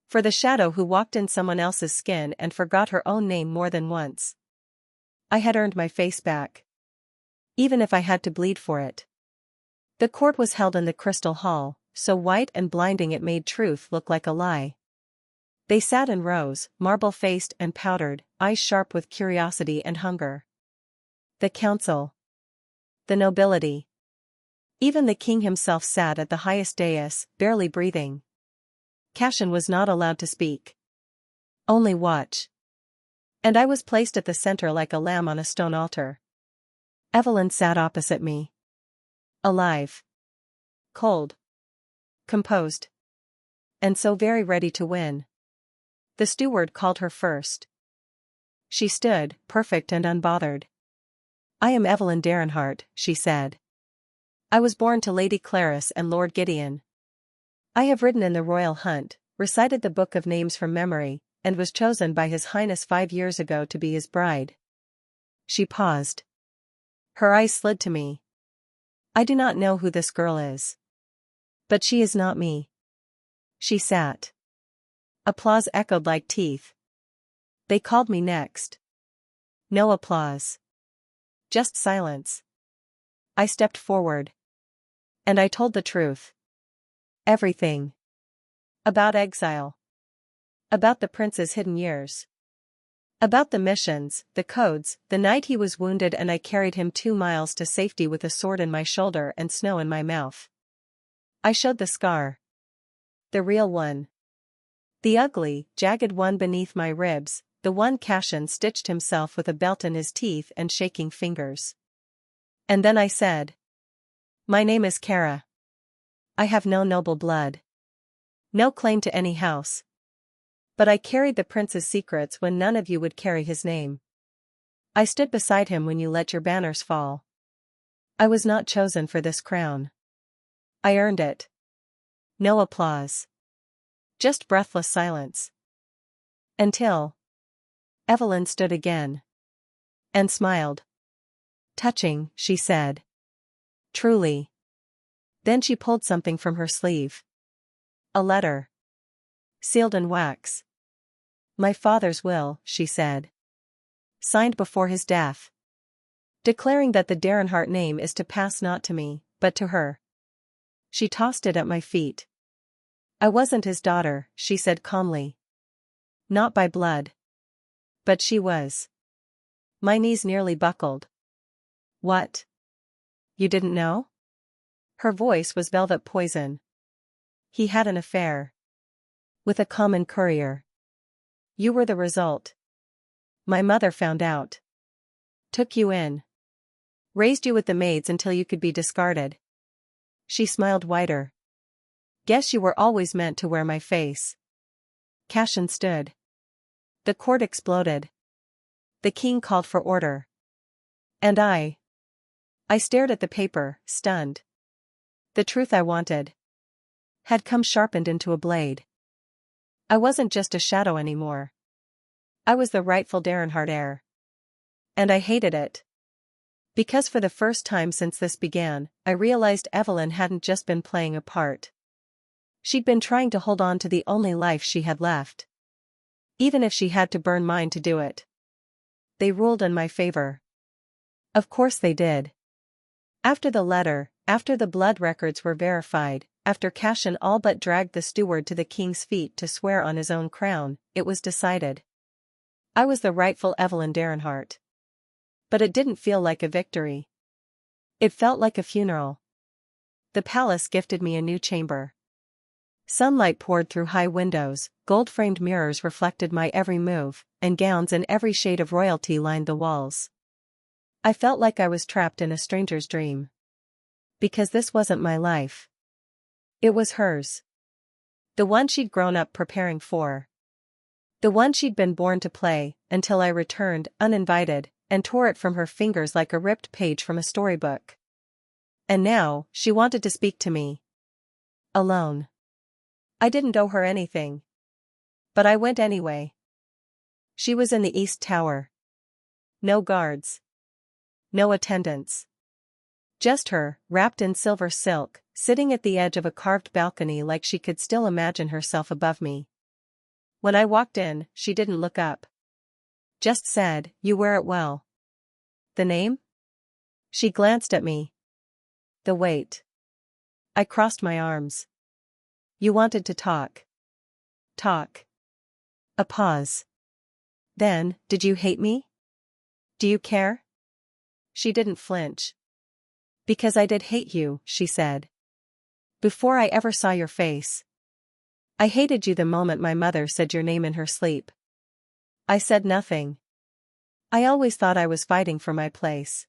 For the shadow who walked in someone else's skin and forgot her own name more than once. I had earned my face back. Even if I had to bleed for it. The court was held in the Crystal Hall, so white and blinding it made truth look like a lie. They sat in rows, marble-faced and powdered, eyes sharp with curiosity and hunger. The council. The nobility. Even the king himself sat at the highest dais, barely breathing. Cashin was not allowed to speak. Only watch. And I was placed at the center like a lamb on a stone altar. Evelyn sat opposite me. Alive. Cold. Composed. And so very ready to win. The steward called her first. She stood, perfect and unbothered. I am Evelyn Derenhart, she said. I was born to Lady Clarice and Lord Gideon. I have ridden in the royal hunt, recited the book of names from memory, and was chosen by His Highness 5 years ago to be his bride. She paused. Her eyes slid to me. I do not know who this girl is. But she is not me. She sat. Applause echoed like teeth. They called me next. No applause. Just silence. I stepped forward. And I told the truth. Everything. About exile. About the prince's hidden years. About the missions, the codes, the night he was wounded and I carried him 2 miles to safety with a sword in my shoulder and snow in my mouth. I showed the scar. The real one. The ugly, jagged one beneath my ribs, the one Cashin stitched himself with a belt in his teeth and shaking fingers. And then I said, "My name is Kara. I have no noble blood. No claim to any house. But I carried the prince's secrets when none of you would carry his name. I stood beside him when you let your banners fall. I was not chosen for this crown. I earned it." No applause. Just breathless silence. Until Evelyn stood again. And smiled. "Touching," she said. "Truly." Then she pulled something from her sleeve. A letter. Sealed in wax. "My father's will," she said. "Signed before his death. Declaring that the Derenhart name is to pass not to me, but to her." She tossed it at my feet. "I wasn't his daughter," she said calmly. "Not by blood. But she was." My knees nearly buckled. "What? You didn't know?" Her voice was velvet poison. "He had an affair. With a common courier. You were the result. My mother found out. Took you in. Raised you with the maids until you could be discarded." She smiled wider. "Guess you were always meant to wear my face." Cashin stood. The court exploded. The king called for order. And I stared at the paper, stunned. The truth I wanted had come sharpened into a blade. I wasn't just a shadow anymore. I was the rightful Derenhart heir. And I hated it. Because for the first time since this began, I realized Evelyn hadn't just been playing a part. She'd been trying to hold on to the only life she had left. Even if she had to burn mine to do it. They ruled in my favor. Of course they did. After the letter, after the blood records were verified, after Cashin all but dragged the steward to the king's feet to swear on his own crown, it was decided. I was the rightful Evelyn Derenhart. But it didn't feel like a victory. It felt like a funeral. The palace gifted me a new chamber. Sunlight poured through high windows, gold-framed mirrors reflected my every move, and gowns in every shade of royalty lined the walls. I felt like I was trapped in a stranger's dream. Because this wasn't my life. It was hers. The one she'd grown up preparing for. The one she'd been born to play, until I returned, uninvited, and tore it from her fingers like a ripped page from a storybook. And now, she wanted to speak to me. Alone. I didn't owe her anything. But I went anyway. She was in the East Tower. No guards. No attendants. Just her, wrapped in silver silk, sitting at the edge of a carved balcony like she could still imagine herself above me. When I walked in, she didn't look up. Just said, "You wear it well." The name? She glanced at me. The weight. I crossed my arms. "You wanted to talk." Talk. A pause. Then, "Did you hate me? Do you care?" She didn't flinch. "Because I did hate you," she said. "Before I ever saw your face. I hated you the moment my mother said your name in her sleep." I said nothing. I always thought I was fighting for my place.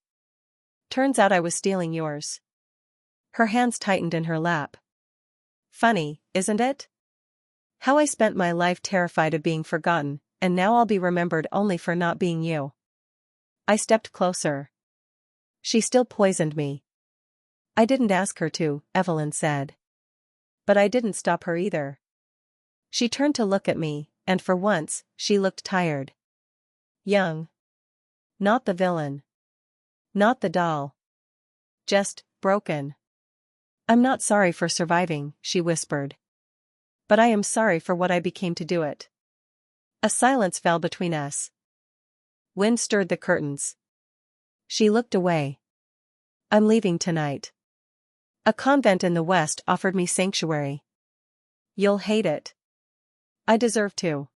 Turns out I was stealing yours. Her hands tightened in her lap. Funny, isn't it? How I spent my life terrified of being forgotten, and now I'll be remembered only for not being you. I stepped closer. She still poisoned me. I didn't ask her to, Evelyn said. But I didn't stop her either. She turned to look at me, and for once, she looked tired. Young. Not the villain. Not the doll. Just, broken. "I'm not sorry for surviving," she whispered. "But I am sorry for what I became to do it." A silence fell between us. Wind stirred the curtains. She looked away. I'm leaving tonight. A convent in the West offered me sanctuary. You'll hate it. I deserve to.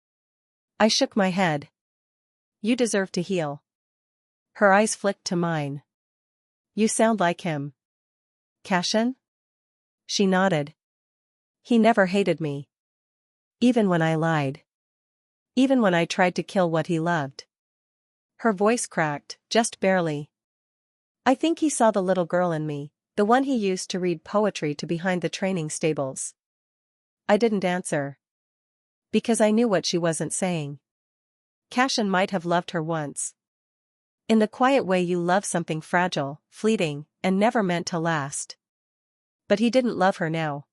I shook my head. You deserve to heal. Her eyes flicked to mine. You sound like him. Cashin? She nodded. He never hated me. Even when I lied. Even when I tried to kill what he loved. Her voice cracked, just barely. I think he saw the little girl in me, the one he used to read poetry to behind the training stables. I didn't answer. Because I knew what she wasn't saying. Cashin might have loved her once. In the quiet way you love something fragile, fleeting, and never meant to last. But he didn't love her now.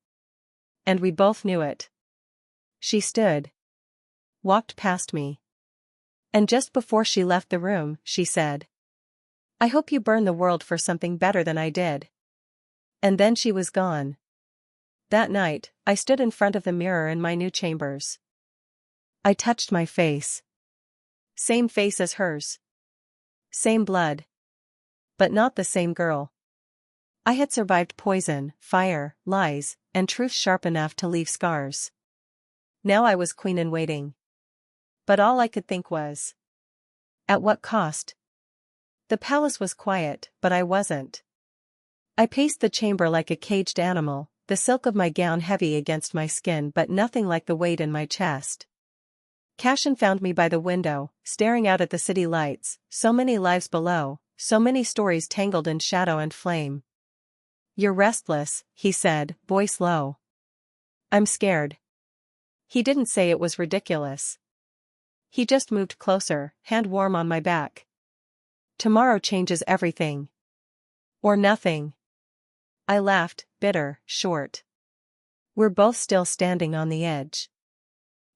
And we both knew it. She stood. Walked past me. And just before she left the room, she said, I hope you burn the world for something better than I did. And then she was gone. That night, I stood in front of the mirror in my new chambers. I touched my face. Same face as hers. Same blood. But not the same girl. I had survived poison, fire, lies, and truth sharp enough to leave scars. Now I was queen in waiting. But all I could think was, at what cost? The palace was quiet, but I wasn't. I paced the chamber like a caged animal, the silk of my gown heavy against my skin but nothing like the weight in my chest. Cashin found me by the window, staring out at the city lights, so many lives below, so many stories tangled in shadow and flame. You're restless, he said, voice low. I'm scared. He didn't say it was ridiculous. He just moved closer, hand warm on my back. Tomorrow changes everything. Or nothing. I laughed, bitter, short. We're both still standing on the edge.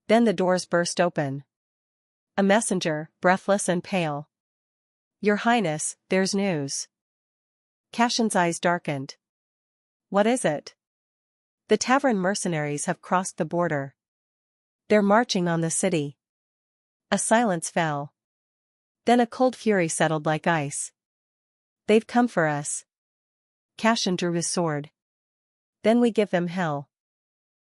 Then the doors burst open. A messenger, breathless and pale. Your Highness, there's news. Cashin's eyes darkened. What is it? The tavern mercenaries have crossed the border. They're marching on the city. A silence fell. Then a cold fury settled like ice. They've come for us. Cashin drew his sword. Then we give them hell.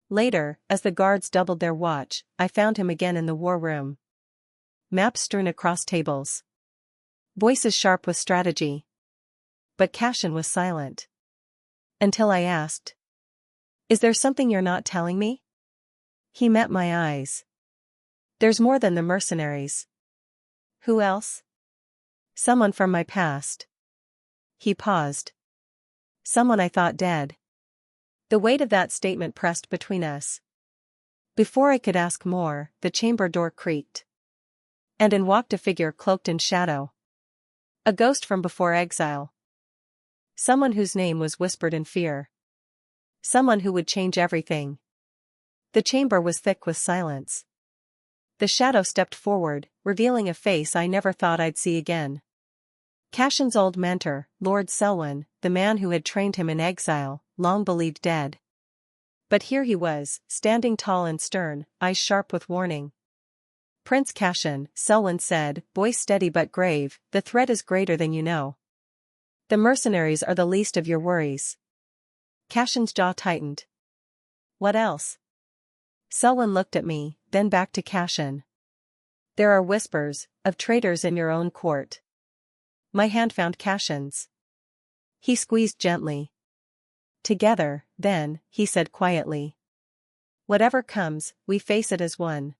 Later, as the guards doubled their watch, I found him again in the war room. Maps strewn across tables. Voices sharp with strategy. But Cashin was silent. Until I asked, is there something you're not telling me? He met my eyes. There's more than the mercenaries. Who else? Someone from my past. He paused. Someone I thought dead. The weight of that statement pressed between us. Before I could ask more, the chamber door creaked. And in walked a figure cloaked in shadow. A ghost from before exile. Someone whose name was whispered in fear. Someone who would change everything. The chamber was thick with silence. The shadow stepped forward, revealing a face I never thought I'd see again. Cashin's old mentor, Lord Selwyn, the man who had trained him in exile, long believed dead. But here he was, standing tall and stern, eyes sharp with warning. Prince Cashin, Selwyn said, voice steady but grave, the threat is greater than you know. The mercenaries are the least of your worries. Cashin's jaw tightened. What else? Selwyn looked at me, then back to Cashin. There are whispers of traitors in your own court. My hand found Cashin's. He squeezed gently. Together, then, he said quietly. Whatever comes, we face it as one.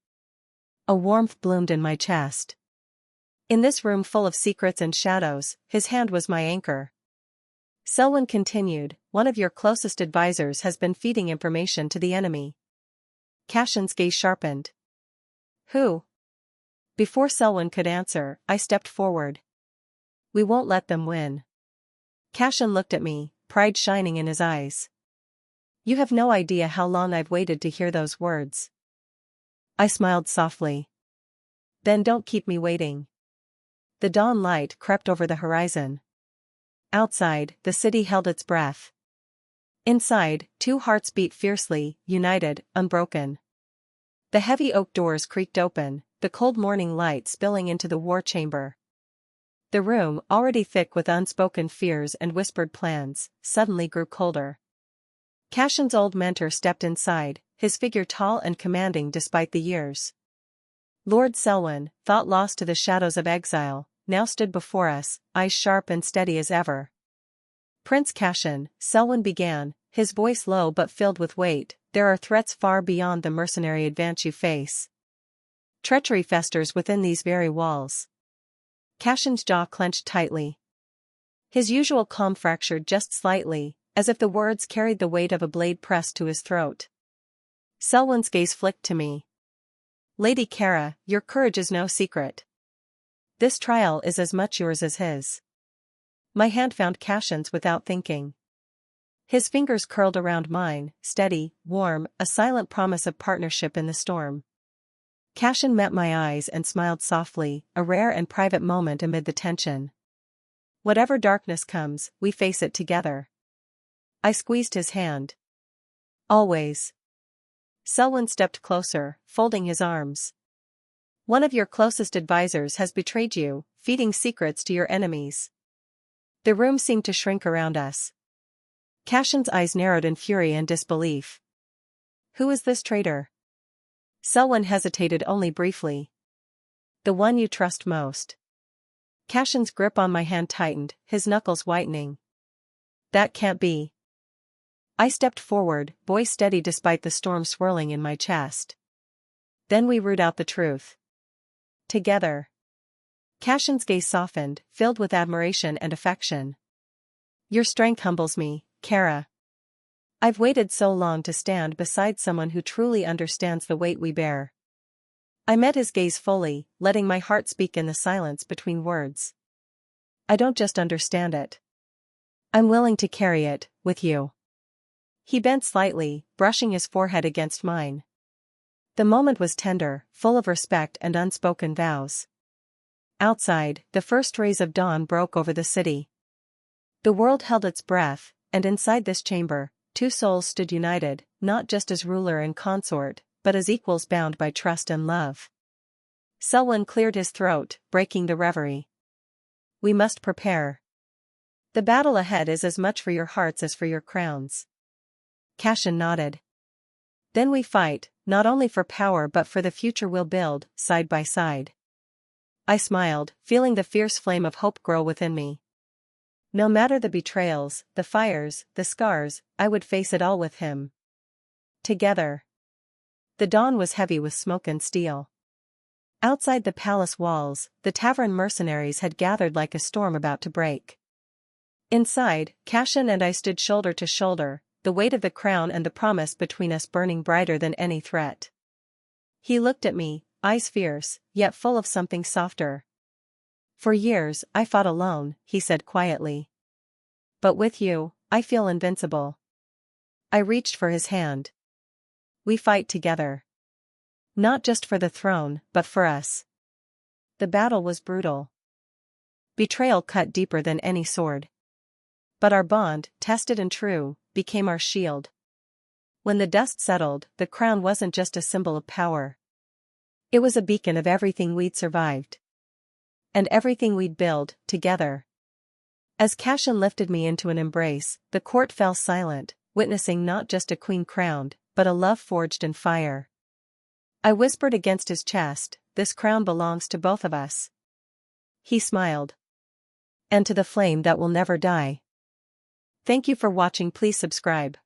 A warmth bloomed in my chest. In this room full of secrets and shadows, his hand was my anchor. Selwyn continued, one of your closest advisors has been feeding information to the enemy. Cashin's gaze sharpened. Who? Before Selwyn could answer, I stepped forward. We won't let them win. Cashin looked at me, pride shining in his eyes. You have no idea how long I've waited to hear those words. I smiled softly. Then don't keep me waiting. The dawn light crept over the horizon. Outside, the city held its breath. Inside, two hearts beat fiercely, united, unbroken. The heavy oak doors creaked open, the cold morning light spilling into the war chamber. The room, already thick with unspoken fears and whispered plans, suddenly grew colder. Cashin's old mentor stepped inside, his figure tall and commanding despite the years. Lord Selwyn, thought lost to the shadows of exile, now stood before us, eyes sharp and steady as ever. Prince Cashin, Selwyn began, his voice low but filled with weight, there are threats far beyond the mercenary advance you face. Treachery festers within these very walls. Cashin's jaw clenched tightly. His usual calm fractured just slightly, as if the words carried the weight of a blade pressed to his throat. Selwyn's gaze flicked to me. Lady Kara, your courage is no secret. This trial is as much yours as his. My hand found Cashin's without thinking. His fingers curled around mine, steady, warm, a silent promise of partnership in the storm. Cashin met my eyes and smiled softly, a rare and private moment amid the tension. Whatever darkness comes, we face it together. I squeezed his hand. Always. Selwyn stepped closer, folding his arms. One of your closest advisors has betrayed you, feeding secrets to your enemies. The room seemed to shrink around us. Cashin's eyes narrowed in fury and disbelief. Who is this traitor? Selwyn hesitated only briefly. The one you trust most. Cashin's grip on my hand tightened, his knuckles whitening. That can't be. I stepped forward, voice steady despite the storm swirling in my chest. Then we root out the truth. Together. Cashin's gaze softened, filled with admiration and affection. Your strength humbles me, Kara. I've waited so long to stand beside someone who truly understands the weight we bear. I met his gaze fully, letting my heart speak in the silence between words. I don't just understand it. I'm willing to carry it, with you. He bent slightly, brushing his forehead against mine. The moment was tender, full of respect and unspoken vows. Outside, the first rays of dawn broke over the city. The world held its breath, and inside this chamber, two souls stood united, not just as ruler and consort, but as equals bound by trust and love. Selwyn cleared his throat, breaking the reverie. We must prepare. The battle ahead is as much for your hearts as for your crowns. Cashin nodded. Then we fight, not only for power but for the future we'll build, side by side. I smiled, feeling the fierce flame of hope grow within me. No matter the betrayals, the fires, the scars, I would face it all with him. Together. The dawn was heavy with smoke and steel. Outside the palace walls, the tavern mercenaries had gathered like a storm about to break. Inside, Cashin and I stood shoulder to shoulder, the weight of the crown and the promise between us burning brighter than any threat. He looked at me, eyes fierce, yet full of something softer. For years, I fought alone, he said quietly. But with you, I feel invincible. I reached for his hand. We fight together. Not just for the throne, but for us. The battle was brutal. Betrayal cut deeper than any sword. But our bond, tested and true, became our shield. When the dust settled, the crown wasn't just a symbol of power. It was a beacon of everything we'd survived. And everything we'd build, together. As Cashin lifted me into an embrace, the court fell silent, witnessing not just a queen crowned, but a love forged in fire. I whispered against his chest, this crown belongs to both of us. He smiled. And to the flame that will never die. Thank you for watching. Please subscribe.